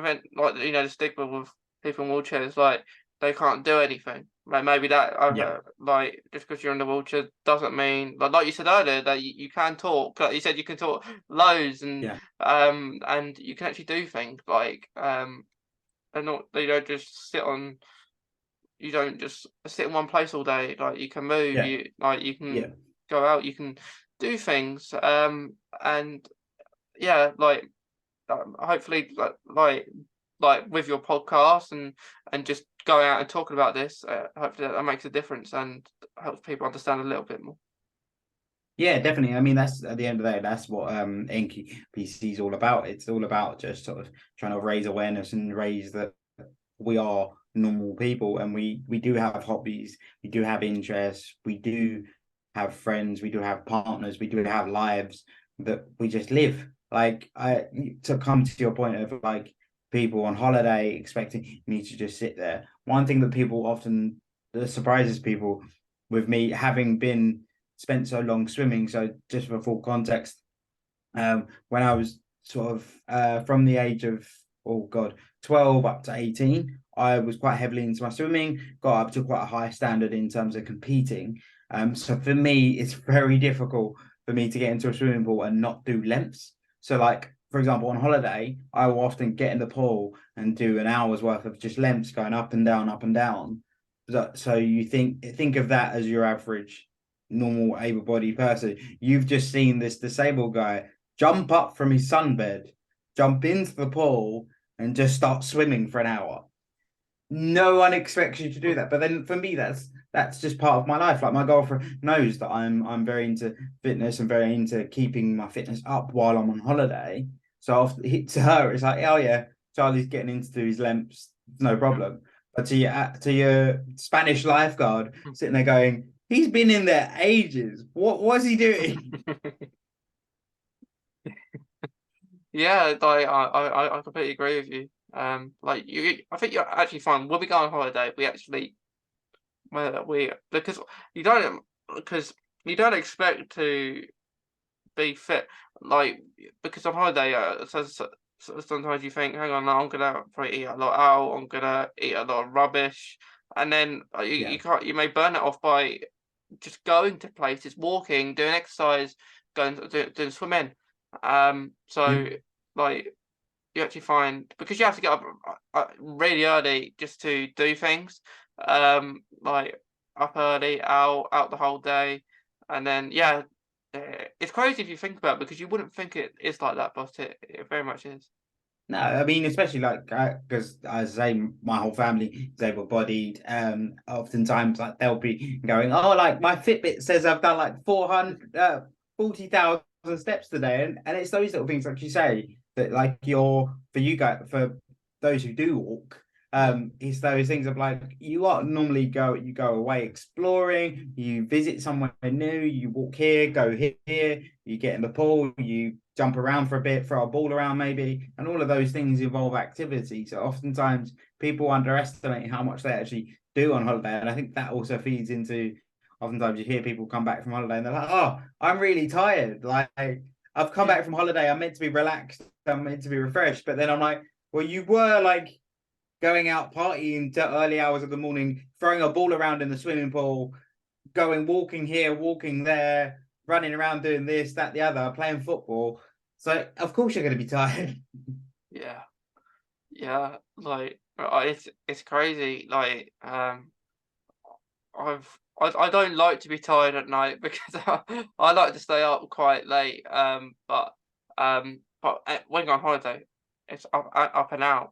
think, like, the stigma with people in wheelchairs, like they can't do anything. Like maybe that, like, just because you're in the wheelchair doesn't mean, like you said earlier, that you can talk. Like you said, you can talk loads, and you can actually do things like and not, you don't just sit on, you don't just sit in one place all day. Like you can move, you can go out, you can do things, and like, hopefully, like with your podcast and just going out and talking about this, hopefully that makes a difference and helps people understand a little bit more. Yeah, definitely. I mean, that's at the end of the day, that's what NQPC is all about. It's all about just sort of trying to raise awareness and raise that we are normal people, and we do have hobbies, we do have interests, we do have friends, we do have partners, we do have lives that we just live. Like, to come to your point of like people on holiday expecting me to just sit there. One thing that people often, that surprises people with me having been spent so long swimming. So just for full context, when I was sort of from the age of 12 up to 18, I was quite heavily into my swimming, got up to quite a high standard in terms of competing. So for me, it's very difficult for me to get into a swimming pool and not do lengths. So like, for example, on holiday, I will often get in the pool and do an hour's worth of just lengths going up and down, up and down. So you think of that as your average normal able-bodied person. You've just seen this disabled guy jump up from his sunbed, jump into the pool, and just start swimming for an hour. No one expects you to do that. But then for me, that's just part of my life. Like, my girlfriend knows that I'm very into fitness and very into keeping my fitness up while I'm on holiday. So to her, it's like, oh yeah, Charlie's getting into his lengths, no problem. But to your Spanish lifeguard sitting there going, he's been in there ages. What was he doing? Yeah, like I completely agree with you. Like I think you're actually fine. When we go on holiday, because you don't expect to be fit, like, because on holiday, so sometimes you think, hang on, I'm gonna probably eat a lot out, I'm gonna eat a lot of rubbish, and then you may burn it off by just going to places, walking, doing exercise, doing swimming. So like, you actually find, because you have to get up really early just to do things, like up early, out the whole day, and then it's crazy if you think about it, because you wouldn't think it is like that, but it very much is. No, I mean, especially like, because as I say, my whole family is able-bodied. Oftentimes, like, they'll be going, "Oh, like my Fitbit says I've done like 40,000 steps today," and it's those little things, like you say, that like for you guys, for those who do walk, It's those things of like you are normally you go away exploring, you visit somewhere new, you walk here, go here, you get in the pool, you jump around for a bit, throw a ball around maybe, and all of those things involve activity. So oftentimes people underestimate how much they actually do on holiday, and I think that also feeds into oftentimes you hear people come back from holiday and they're like, "Oh, I'm really tired. Like I've come back from holiday, I'm meant to be relaxed, I'm meant to be refreshed," but then I'm like, "Well, you were like." Going out partying to early hours of the morning, throwing a ball around in the swimming pool, going walking here, walking there, running around doing this, that, the other, playing football. So of course you're going to be tired. Yeah, yeah. Like it's crazy. Like I don't like to be tired at night because I like to stay up quite late. But when you're on holiday, it's up and out.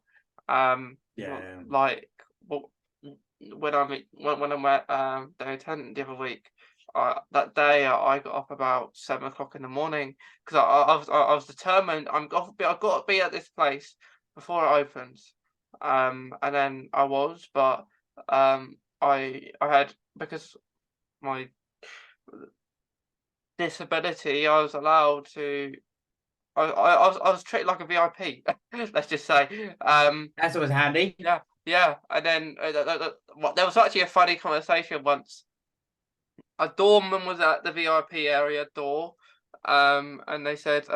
Yeah. Like well, when I'm at the tent the other week, that day I got up about 7 o'clock in the morning because I was determined I've got to be at this place before it opens. And then I was, but I had because my disability, I was allowed to. I was treated like a VIP. Let's just say. That's always handy. Yeah, yeah. And then there was actually a funny conversation once. A doorman was at the VIP area door, and they said,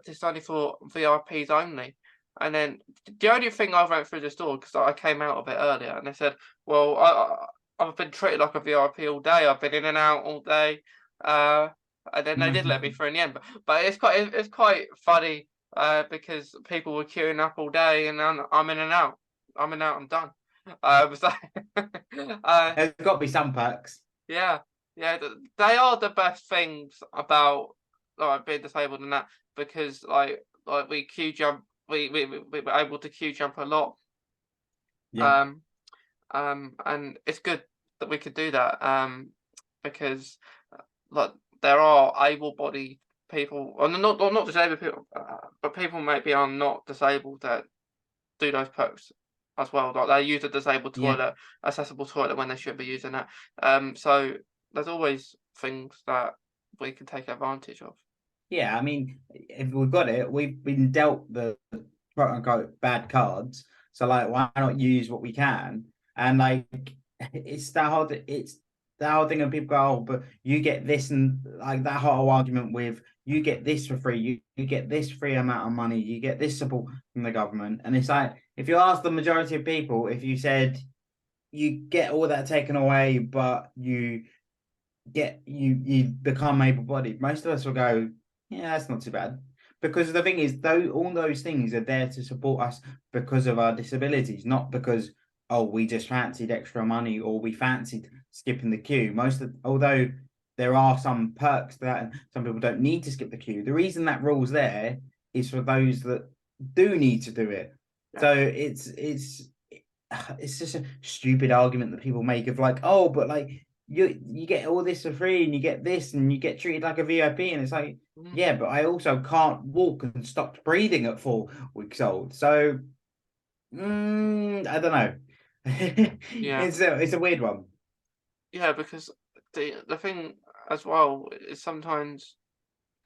"This is only for VIPs only." And then the only thing I went through this door because I came out a bit earlier, and they said, "Well, I've been treated like a VIP all day. I've been in and out all day." Uh, and then they did let me through in the end. But it's quite funny because people were queuing up all day, and I'm in and out. I'm in and out. I'm done. So There's got to be some perks. yeah, yeah, they are the best things about like being disabled and that because like we queue jump, we were able to queue jump a lot. Yeah. Um, and it's good that we could do that. Because like there are able-bodied people, or not disabled people, but people maybe are not disabled that do those perks as well. Like they use a disabled Yeah. toilet, accessible toilet when they should be using that. So there's always things that we can take advantage of. Yeah, I mean, if we've got it, we've been dealt the quote unquote bad cards. So like, why not use what we can? And like, it's that hard. It's the whole thing, and people go, "Oh, but you get this," and like that whole argument with you get this for free, you get this free amount of money, you get this support from the government, and it's like if you ask the majority of people, if you said you get all that taken away, but you become able-bodied, most of us will go, yeah, that's not too bad. Because the thing is, though, all those things are there to support us because of our disabilities, not because, oh, we just fancied extra money or we fancied skipping the queue. Although there are some perks that some people don't need to skip the queue, the reason that rule's there is for those that do need to do it. Yeah. So it's just a stupid argument that people make of like, oh, but like you get all this for free and you get this and you get treated like a VIP, and it's like, yeah, but I also can't walk and stop breathing at 4 weeks old. So I don't know. Yeah, It's a weird one. yeah, because the thing as well is sometimes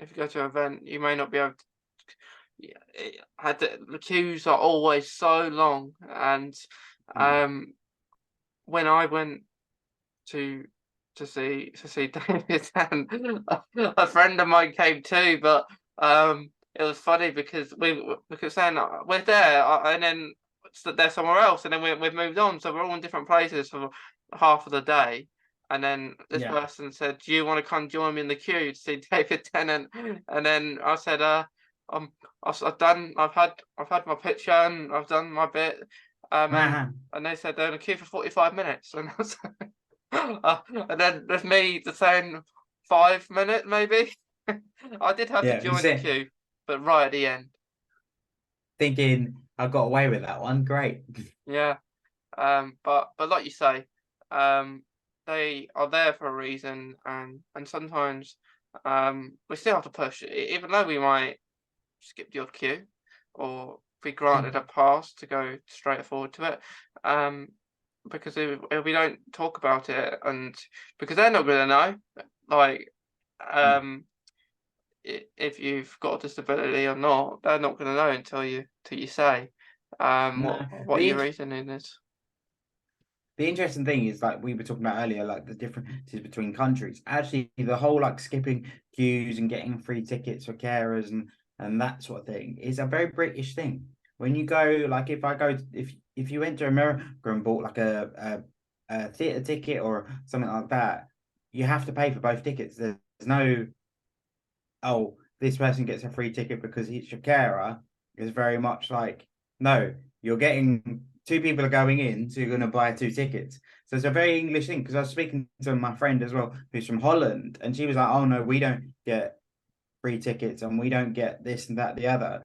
if you go to an event, you may not be able to. Yeah, the queues are always so long, and um, when I went to to see David and a friend of mine came too, but it was funny because we kept saying we're there and then they're somewhere else and then we've moved on, so we're all in different places for half of the day. And then this Yeah. person said, "Do you want to come join me in the queue to see David Tennant?" And then I said, um, I've done, I've had my picture and I've done my bit." And they said they're in a queue for 45 minutes, and I was and then there's me the same 5 minutes maybe. I did have to Yeah, join the queue, but right at the end. thinking I got away with that one. Great. Yeah. But like you say, they are there for a reason, and sometimes we still have to push, even though we might skip the odd queue or be granted a pass to go straight forward to it. Because if we don't talk about it, and because they're not going to know, like, if you've got a disability or not, they're not going to know until you say what your reasoning is. The interesting thing is, like we were talking about earlier, like the differences between countries. Actually, the whole like skipping queues and getting free tickets for carers and that sort of thing is a very British thing. When you go, like if you went to America and bought like a theatre ticket or something like that, you have to pay for both tickets. There's no, oh, this person gets a free ticket because he's your carer. It's very much like, no, you're getting two people are going in, so you're going to buy 2 tickets. So it's a very English thing, because I was speaking to my friend as well, who's from Holland, and she was like, oh, no, we don't get free tickets and we don't get this and that, the other.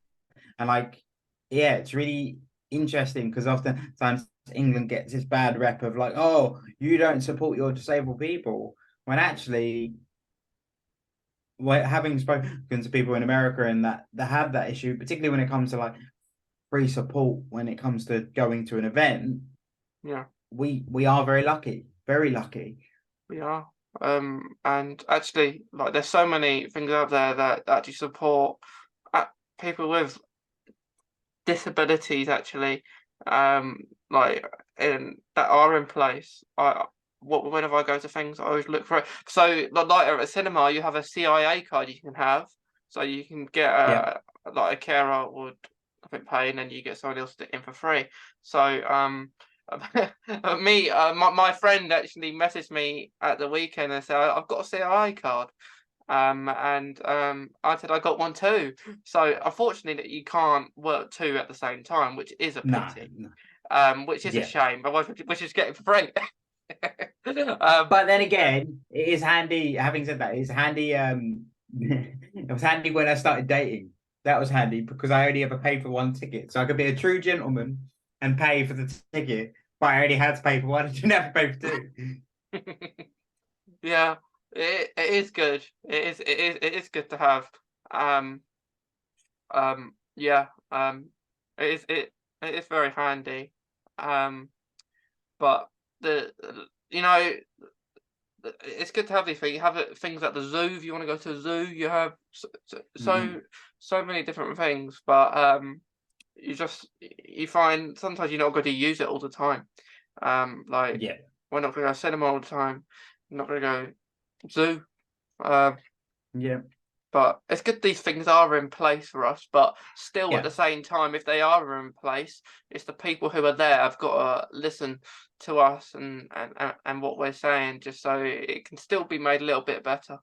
And like, yeah, it's really interesting because oftentimes England gets this bad rep of like, oh, you don't support your disabled people, when actually, having spoken to people in America and that have that issue, particularly when it comes to like free support when it comes to going to an event, we are very lucky. We are. And actually, like, there's so many things out there that actually support people with disabilities, actually, like that are in place. Whenever I go to things, I always look for it. So, like at a cinema, you have a CIA card you can have, so you can get like a carer would, I think, pay, and then you get someone else in for free. So, my friend actually messaged me at the weekend and said, I've got a CIA card. And I said I got one too. So unfortunately, you can't work 2 at the same time, which is a pity. No. Which is a shame. Otherwise, we should get it for free. But then again, it is handy. Having said that, it's handy. It was handy when I started dating. That was handy because I only ever paid for 1 ticket, so I could be a true gentleman and pay for the ticket. But I only had to pay for 1. I didn't have to pay for 2. Yeah, it is good. It is good to have. Yeah. It is very handy. But it's good to have these things. You have things at the zoo. If you want to go to the zoo, you have so many different things. But you find sometimes you're not going to use it all the time. Like, we're not going to go cinema all the time. We're not going to go zoo. But it's good these things are in place for us. But still, at the same time, if they are in place, it's the people who are there have got to listen to us and what we're saying, just so it can still be made a little bit better.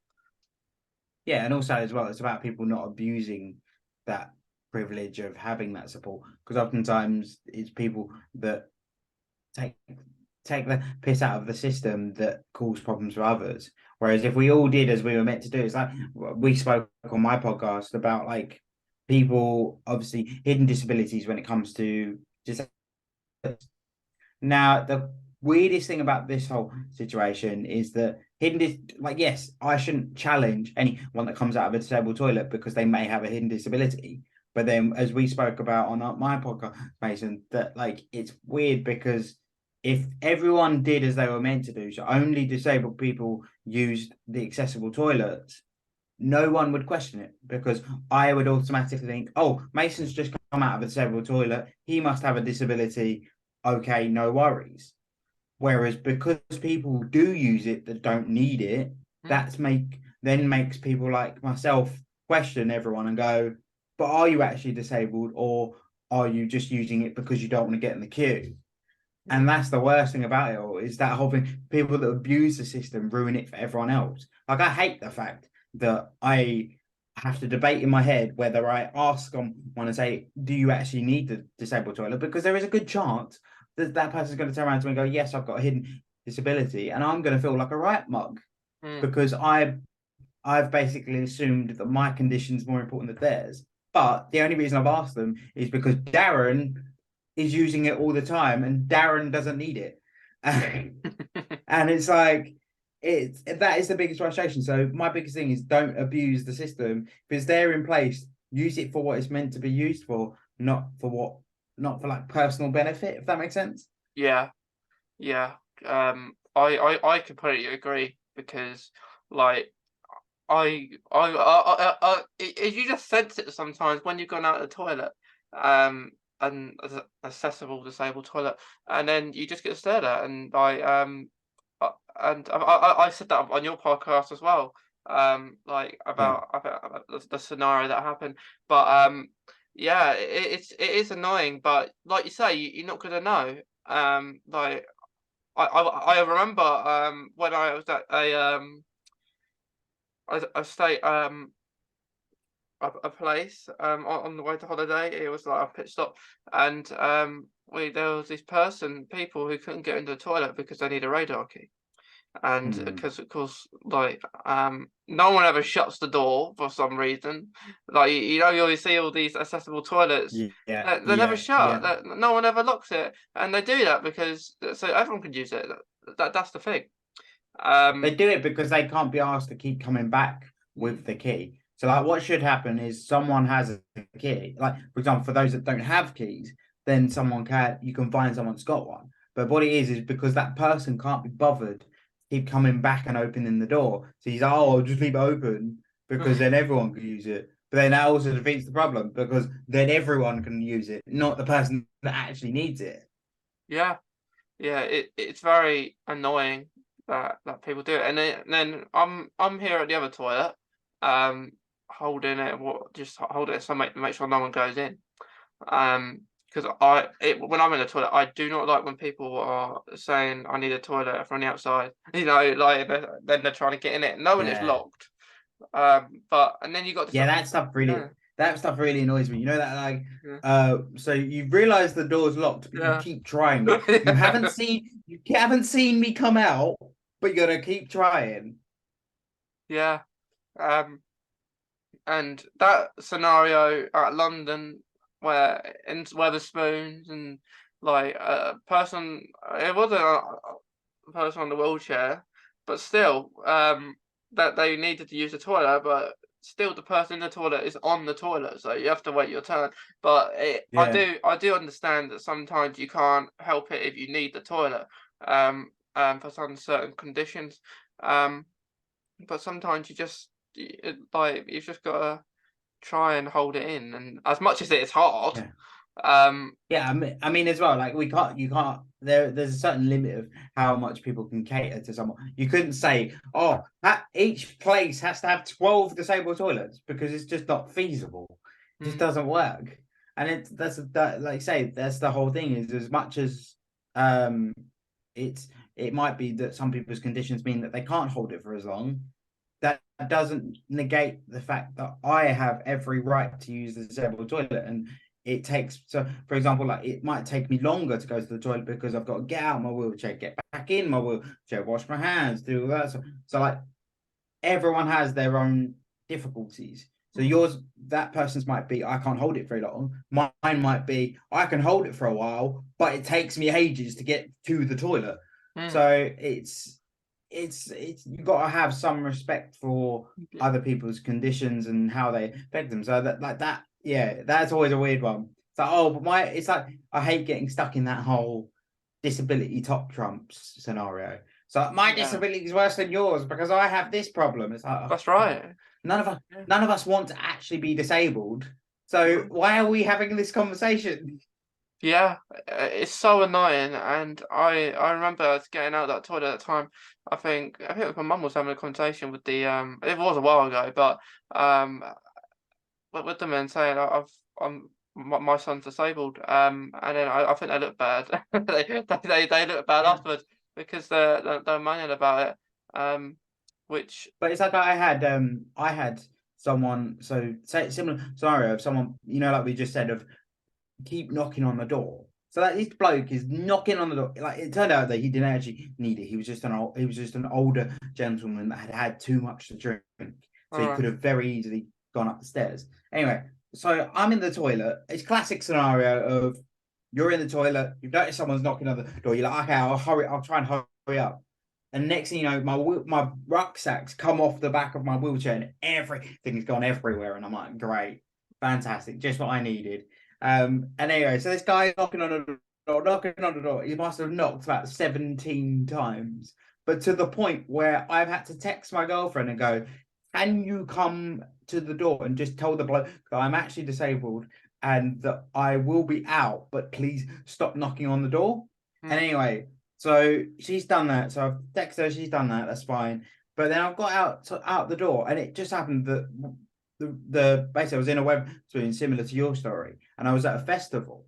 Yeah, and also as well, it's about people not abusing that privilege of having that support, because oftentimes it's people that take the piss out of the system that cause problems for others. Whereas if we all did as we were meant to do, it's like we spoke on my podcast about like people, obviously hidden disabilities when it comes to just. Now, the weirdest thing about this whole situation is that yes, I shouldn't challenge anyone that comes out of a disabled toilet because they may have a hidden disability. But then, as we spoke about on my podcast, Mason, that like it's weird because if everyone did as they were meant to do, so only disabled people used the accessible toilets, no one would question it, because I would automatically think, oh, Mason's just come out of a disabled toilet, he must have a disability, okay, no worries. Whereas because people do use it that don't need it, makes people like myself question everyone and go, but are you actually disabled, or are you just using it because you don't want to get in the queue? And that's the worst thing about it all, is that whole thing. People that abuse the system ruin it for everyone else. Like, I hate the fact that I have to debate in my head whether I ask someone and say, do you actually need the disabled toilet? Because there is a good chance that person's going to turn around to me and go, yes, I've got a hidden disability. And I'm going to feel like a right mug because I've basically assumed that my condition is more important than theirs. But the only reason I've asked them is because Darren is using it all the time and Darren doesn't need it. And it's like, that is the biggest frustration. So my biggest thing is don't abuse the system. If it's there in place, use it for what it's meant to be used for. not for like personal benefit, if that makes sense. Yeah, yeah. I completely agree because like you just sense it sometimes when you've gone out of the toilet, and as accessible disabled toilet, and then you just get stared at, and I said that on your podcast as well, like Yeah. about the scenario that happened, but yeah, it is annoying, but like you say, you're not gonna know, like I remember when I was at a state a place on the way to holiday. It was like a pit stop, and there was this people who couldn't get into the toilet because they need a radar key, and Mm. because of course like no one ever shuts the door for some reason. Like you know, you always see all these accessible toilets. Yeah, They're never yeah, shut. yeah. No one ever locks it, and they do that because so everyone can use it. That's the thing. They Um, do it because they can't be asked to keep coming back mm, with the key. So like what should happen is someone has a key. Like for example, for those that don't have keys, then you can find someone's got one. But what it is because that person can't be bothered to keep coming back and opening the door. So he's I'll just leave it open because then everyone can use it. But then that also defeats the problem because then everyone can use it, not the person that actually needs it. yeah. Yeah, it's very annoying that people do it, and then I'm here at the other toilet, um, holding it, just holding it so make sure no one goes in, because when I'm in the toilet, I do not like when people are saying I need a toilet from the outside, like then they're trying to get in it, knowing it's Yeah. locked, but and then you got this, Yeah, yeah, that stuff really annoys me. You know that like yeah, so you realize the door's locked, but you yeah, keep trying. Like you haven't seen me come out, but you're gonna keep trying. yeah, um. And that scenario at London where the spoons and like a person, it wasn't a person on the wheelchair, but still that they needed to use the toilet, but still the person in the toilet is on the toilet, so you have to wait your turn. But Yeah, I do understand that sometimes you can't help it if you need the toilet for some certain conditions, um but sometimes like you've just gotta try and hold it in, and as much as it is hard, yeah. um, Yeah, I mean as well, like you can't there's a certain limit of how much people can cater to someone. You couldn't say, oh, each place has to have 12 disabled toilets because it's just not feasible. It just mm, doesn't work. And that like I say, that's the whole thing is as much as um it's it might be that some people's conditions mean that they can't hold it for as long. That doesn't negate the fact that I have every right to use the disabled toilet and it takes so for example like it might take me longer to go to the toilet because I've got to get out of my wheelchair, get back in my wheelchair, wash my hands, do all that. So like everyone has their own difficulties. So mm, that person's might be I can't hold it very long. Mine might be I can hold it for a while, but it takes me ages to get to the toilet. mm, So it's you got to have some respect for yeah, other people's conditions and how they affect them. So yeah, that's always a weird one. It's like, oh, but it's like I hate getting stuck in that whole disability top trumps scenario. So my yeah, disability is worse than yours because I have this problem. It's like, oh that's God, right. Yeah. none of us want to actually be disabled. So No. why are we having this conversation? Yeah, it's so annoying, and I remember getting out of that toilet at the time. I think my mum was having a conversation with the it was a while ago, but um with the men saying my son's disabled, and then I think they look bad. They look bad Yeah. afterwards because they're moaning about it. Which But it's like I had someone so say similar scenario of someone like we just said of keep knocking on the door. So that this bloke is knocking on the door. Like it turned out that he didn't actually need it. He was just an older gentleman that had had too much to drink, so he uh, could have very easily gone up the stairs. Anyway, so I'm in the toilet. It's classic scenario of you're in the toilet. You've noticed someone's knocking on the door. You're like, okay, I'll hurry. I'll try and hurry up. And next thing you know, my rucksack's come off the back of my wheelchair and everything's gone everywhere. And I'm like, great, fantastic, just what I needed. And anyway, so this guy knocking on the door, knocking on the door. He must have knocked about 17 times, but to the point where I've had to text my girlfriend and go, "Can you come to the door and just tell the bloke that I'm actually disabled and that I will be out, but please stop knocking on the door." And anyway, so she's done that. So I've texted her. She's done that. That's fine. But then I've got out the door, and it just happened that the basically I was in a web stream similar to your story, and I was at a festival,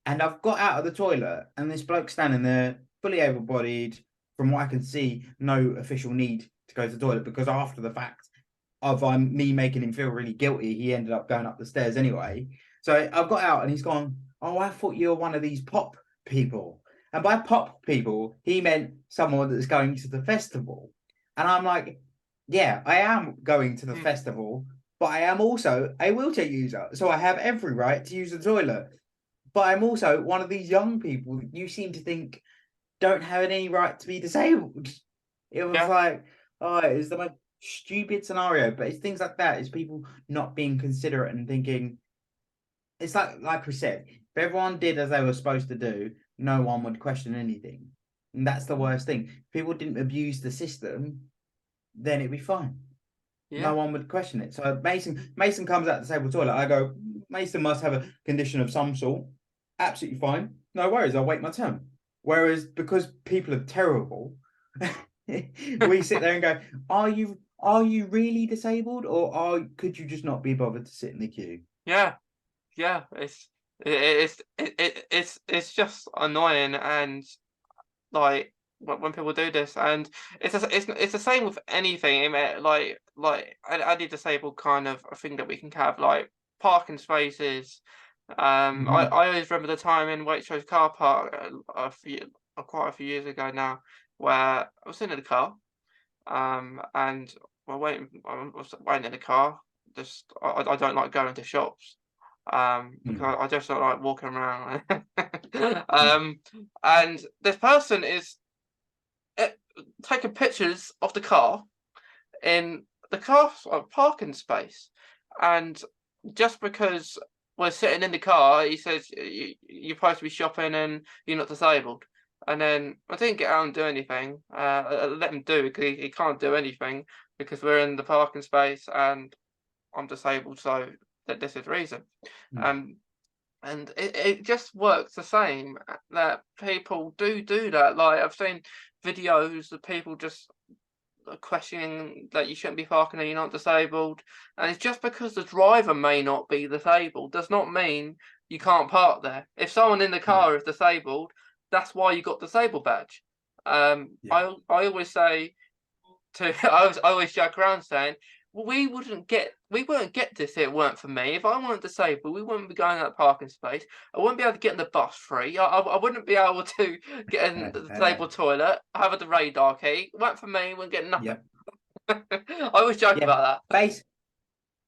and I've got out of the toilet, and this bloke standing there, fully able-bodied, from what I can see, no official need to go to the toilet, because after the fact of me making him feel really guilty, he ended up going up the stairs anyway. So I've got out, and he's gone, "Oh, I thought you were one of these pop people." And by pop people, he meant someone that's going to the festival. And I'm like, yeah, I am going to the festival, but I am also a wheelchair user. So I have every right to use the toilet. But I'm also one of these young people that you seem to think don't have any right to be disabled. It was like, oh, it was the most stupid scenario. But it's things like that. It's people not being considerate and thinking, it's like we said, if everyone did as they were supposed to do, no one would question anything. And that's the worst thing. If people didn't abuse the system, then it'd be fine. No one would question it. So Mason comes out the disabled toilet. I go, Mason must have a condition of some sort. Absolutely fine. No worries. I'll wait my turn. Whereas because people are terrible, we sit there and go, are you really disabled, or could you just not be bothered to sit in the queue? Yeah. It's just annoying, and like when people do this, and it's the same with anything. Like any disabled kind of a thing that we can have, like parking spaces. I always remember the time in Waitrose car park quite a few years ago now, where I was sitting in the car, and I was waiting in the car. Just I don't like going to shops, because I just don't like walking around. And this person is taking pictures of the car in the car parking space, and just because we're sitting in the car, he says you're supposed to be shopping and you're not disabled. And then I didn't get out and do anything. I let him do, because he can't do anything because we're in the parking space and I'm disabled, so that this is the reason. And it just works the same, that people do that. Like, I've seen videos of people just questioning that you shouldn't be parking and you're not disabled, and it's just because the driver may not be disabled does not mean you can't park there. If someone in the car is disabled, that's why you got disabled badge. I always say I always joke around saying, well, we wouldn't get this if it weren't for me. If I weren't disabled, we wouldn't be going out of parking space. I wouldn't be able to get in the bus free. I wouldn't be able to get in the disabled toilet, have the radar key. If it weren't for me, we wouldn't get nothing. I always joke about that.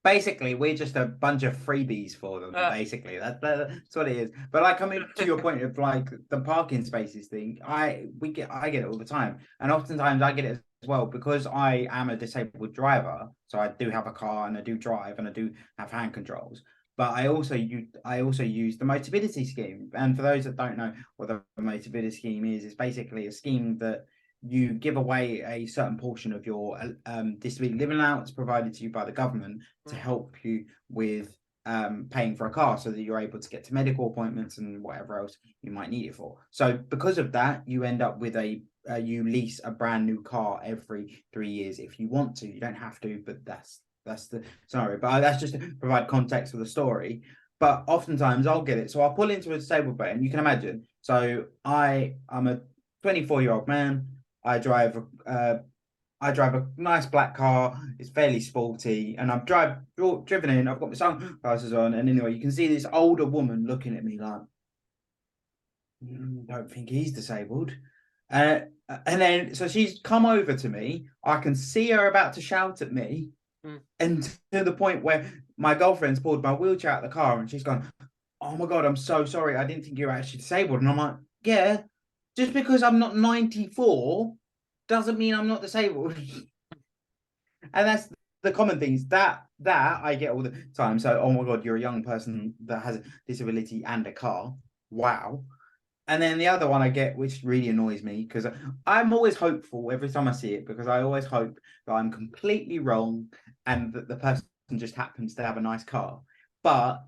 Basically, we're just a bunch of freebies for them. Basically, that's what it is. But like, coming to your point of like the parking spaces thing, I get it all the time, and oftentimes I get it as well, because I am a disabled driver. So I do have a car and I do drive and I do have hand controls. But I also use the Motability scheme. And for those that don't know what the Motability scheme is, it's basically a scheme that you give away a certain portion of your disability living allowance provided to you by the government to help you with paying for a car, so that you're able to get to medical appointments and whatever else you might need it for. So because of that, you end up with you lease a brand new car every 3 years if you want to. You don't have to, but that's the scenario. But that's just to provide context for the story. But oftentimes I'll get it. So I'll pull into a disabled bay, and you can imagine. So I'm a 24-year-old man. I drive a nice black car. It's fairly sporty, and I've driven in. I've got my sunglasses on, and anyway, you can see this older woman looking at me like, don't think he's disabled. And then so she's come over to me. I can see her about to shout at me, and to the point where my girlfriend's pulled my wheelchair out of the car, and she's gone, "Oh my God, I'm so sorry. I didn't think you were actually disabled." And I'm like, yeah. Just because I'm not 94 doesn't mean I'm not disabled. And that's the common things that I get all the time. So, oh my God, you're a young person that has a disability and a car. Wow. And then the other one I get, which really annoys me, because I'm always hopeful every time I see it, because I always hope that I'm completely wrong and that the person just happens to have a nice car. But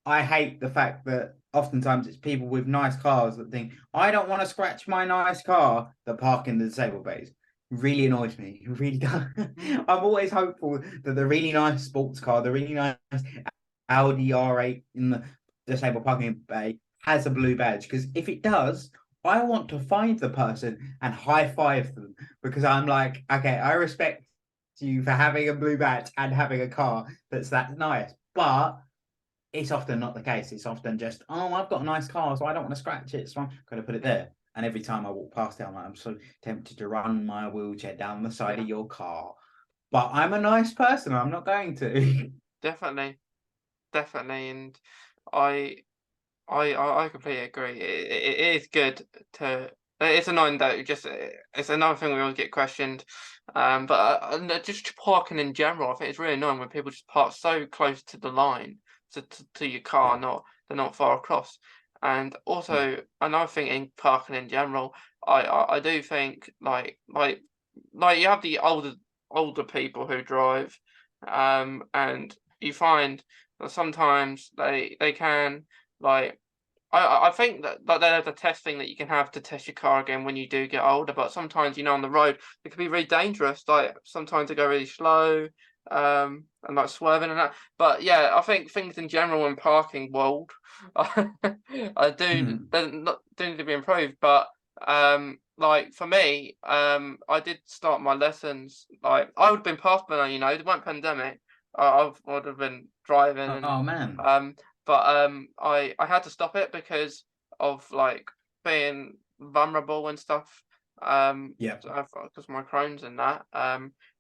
I hate the fact that oftentimes it's people with nice cars that think, I don't want to scratch my nice car that park in the disabled bays. Really annoys me. It really does. I'm always hopeful that the really nice sports car, the really nice Audi R8 in the disabled parking bay has a blue badge. Because if it does, I want to find the person and high five them, because I'm like, okay, I respect you for having a blue badge and having a car that's that nice. But it's often not the case. It's often just, oh, I've got a nice car, so I don't want to scratch it, so I'm going to put it there. And every time I walk past it, I'm so tempted to run my wheelchair down the side of your car. But I'm a nice person. I'm not going to. Definitely. And I completely agree. It is good to. It's annoying that it's another thing we always get questioned. But just parking in general, I think it's really annoying when people just park so close to the line to your car, they're not far across. And also another thing in parking in general, I do think like you have the older people who drive, and you find that sometimes they can like I think that there's a testing that you can have to test your car again when you do get older, but sometimes, on the road, it can be really dangerous. Like, sometimes they go really slow, and like swerving and that. But yeah, I think things in general in parking world, do need to be improved. But like for me, I did start my lessons. Like, I would have been past by now, it weren't pandemic. I would have been driving and Oh, man. but I had to stop it because of like being vulnerable and stuff. Yeah. Because my Crohn's and that.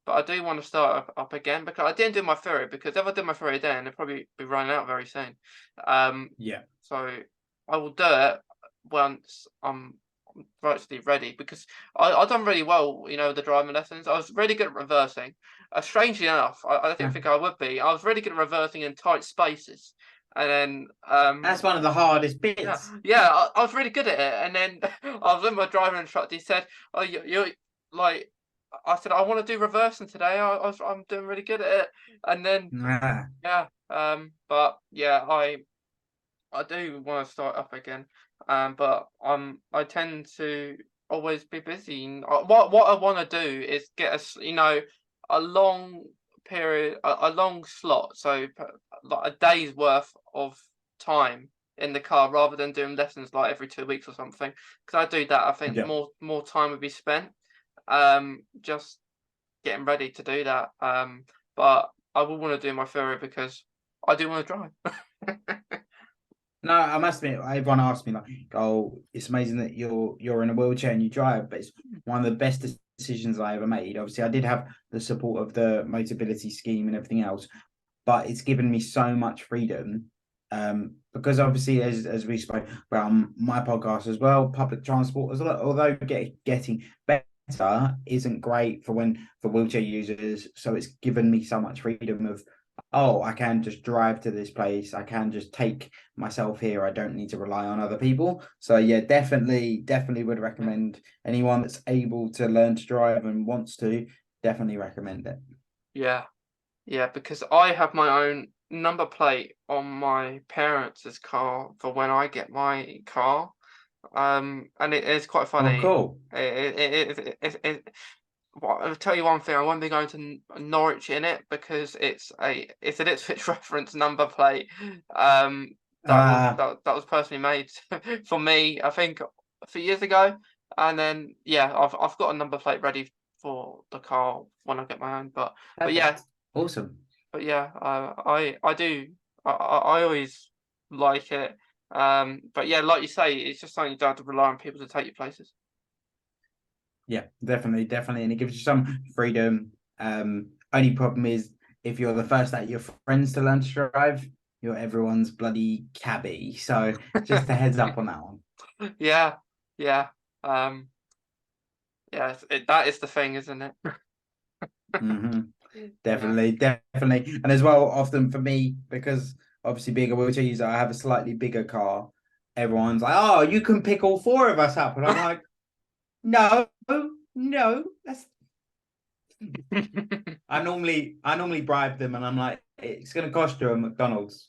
But I do want to start up again, because I didn't do my theory, because if I did my theory then it'd probably be running out very soon. Yeah. So I will do it once I'm virtually ready, because I done really well, the driving lessons. I was really good at reversing. Strangely enough, I didn't think I would be. I was really good at reversing in tight spaces. And then That's one of the hardest bits. I was really good at it. And then I was with my driving instructor. He said, "Oh, you're like," I said, "I want to do reversing today. I'm doing really good at it." And then but yeah, I do want to start up again. But I tend to always be busy. And what I want to do is get a long period, a long slot, so like a day's worth of time in the car, rather than doing lessons like every 2 weeks or something. Because I do that, I think Yeah. more time would be spent just getting ready to do that. But I will want to do my theory because I do want to drive. No, I must admit, everyone asks me like, "Oh, it's amazing that you're in a wheelchair and you drive," but it's one of the best decisions I ever made. Obviously, I did have the support of the Motability scheme and everything else, but it's given me so much freedom. Because obviously, as we spoke about on my podcast as well, public transport, although getting better, isn't great for wheelchair users. So it's given me so much freedom of, oh, I can just drive to this place. I can just take myself here. I don't need to rely on other people. So yeah, definitely would recommend anyone that's able to learn to drive and wants to, definitely recommend it. Yeah, because I have my own number plate on my parents' car for when I get my car. And it is quite Oh, funny. cool. Well, I'll tell you one thing. I won't be going to Norwich in it, because it's an Ipswich reference number plate. That was personally made for me, I think, a few years ago. And then I've got a number plate ready for the car when I get my own. But yeah, Awesome. but yeah, I do. I always like it. But yeah, like you say, it's just something you don't have to rely on people to take you places. Yeah, definitely, and it gives you some freedom. Only problem is, if you're the first at your friends to learn to drive, you're everyone's bloody cabbie. So just a heads up on that one. Yeah. That is the thing, isn't it? Mm-hmm. Definitely, definitely. And as well, often for me, because obviously being a wheelchair user, I have a slightly bigger car. Everyone's like, "Oh, you can pick all four of us up," and I'm like, "No, no, that's." I normally bribe them, and I'm like, "It's going to cost you a McDonald's.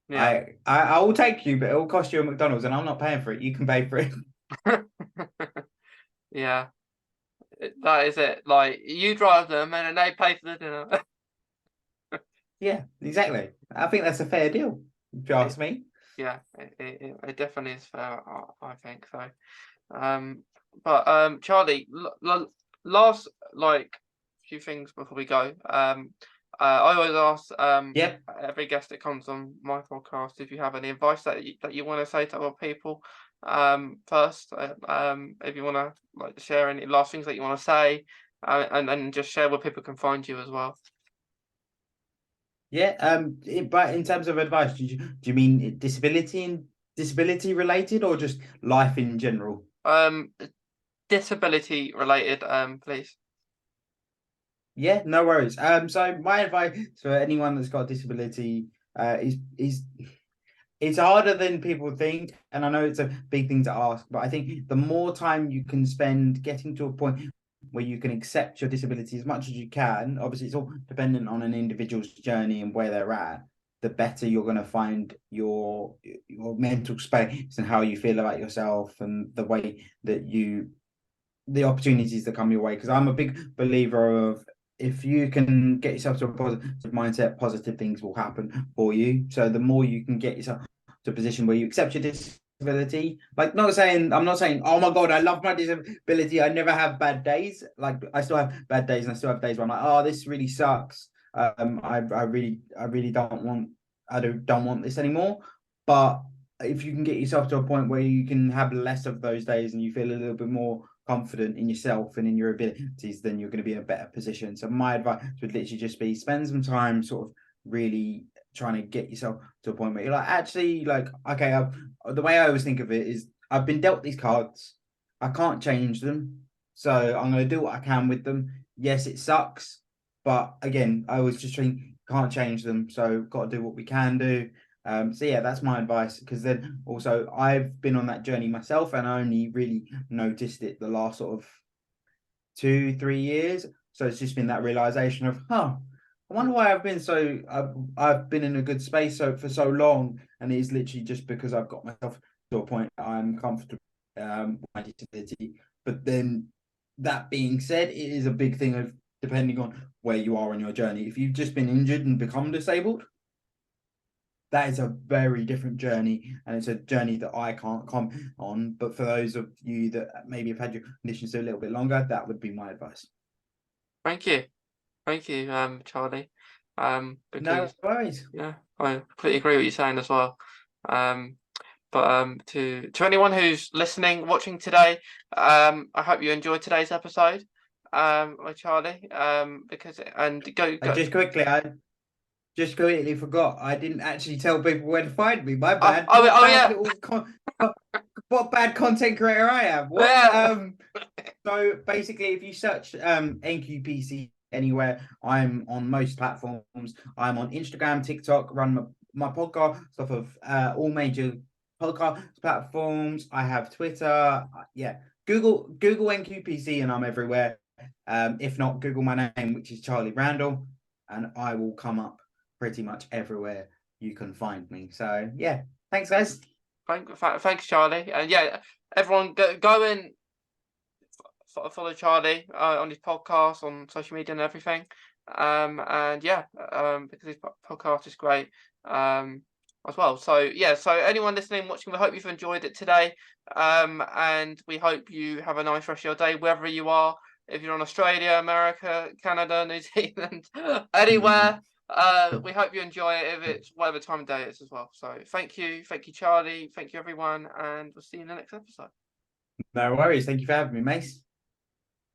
Yeah. I will take you, but it will cost you a McDonald's, and I'm not paying for it. You can pay for it." Yeah, that is it. Like you drive them and then they pay for the dinner. Yeah, exactly. I think that's a fair deal, if you ask me. Yeah, it definitely is fair. I think so. Um, but Charlie, last like few things before we go. I always ask Yep. every guest that comes on my podcast if you have any advice that you want to say to other people. First, if you want to like share any last things that you want to say, and just share where people can find you as well. Yeah. But in terms of advice, do you mean disability and disability related, or just life in general? Um, disability related, please. Yeah, no worries. So my advice for anyone that's got a disability, is it's harder than people think, and I know it's a big thing to ask, but I think the more time you can spend getting to a point where you can accept your disability as much as you can, obviously it's all dependent on an individual's journey and where they're at, the better you're going to find your mental space and how you feel about yourself and the way that the opportunities that come your way. Because I'm a big believer of, if you can get yourself to a positive mindset, positive things will happen for you. So the more you can get yourself to a position where you accept your disability, like I'm not saying, oh my God, I love my disability, I never have bad days. Like I still have bad days, and I still have days where I'm like, oh, this really sucks. I really don't want this anymore. But if you can get yourself to a point where you can have less of those days and you feel a little bit more confident in yourself and in your abilities, then you're going to be in a better position. So my advice would literally just be, spend some time sort of really trying to get yourself to a point where you're like, actually, like, okay, the way I always think of it is, I've been dealt these cards, I can't change them, so I'm going to do what I can with them. Yes, it sucks, but again, I was just think, can't change them, so got to do what we can do. So yeah, that's my advice. Because then also I've been on that journey myself, and I only really noticed it the last sort of 2-3 years. So it's just been that realization of, I wonder why I've been in a good space for so long, and it's literally just because I've got myself to a point that I'm comfortable with my disability. But then that being said, it is a big thing of depending on where you are in your journey. If you've just been injured and become disabled, that is a very different journey, and it's a journey that I can't comment on. But for those of you that maybe have had your conditions a little bit longer, that would be my advice. Thank you, Charlie. No Because worries. yeah, I completely agree with you saying as well. But to anyone who's listening, watching today, I hope you enjoyed today's episode, with Charlie. Because and go I go. just completely forgot. I didn't actually tell people where to find me. My Oh, bad. oh, What oh bad yeah, little what bad content creator I am. What yeah. So basically, if you search NQPC anywhere, I'm on most platforms. I'm on Instagram, TikTok, run my podcast off of all major podcast platforms. I have Twitter. Yeah, Google NQPC, and I'm everywhere. If not, Google my name, which is Charlie Randall, and I will come up pretty much everywhere you can find me. So yeah, thanks guys. Thanks, Charlie. And yeah, everyone go and follow Charlie on his podcast, on social media and everything. And yeah, because his podcast is great as well. So yeah, so anyone listening, watching, we hope you've enjoyed it today. And we hope you have a nice rest of your day wherever you are. If you're in Australia, America, Canada, New Zealand, anywhere. We hope you enjoy it, if it's whatever time of day it is as well. So thank you, Charlie, thank you everyone, and we'll see you in the next episode. No worries. Thank you for having me, Mace.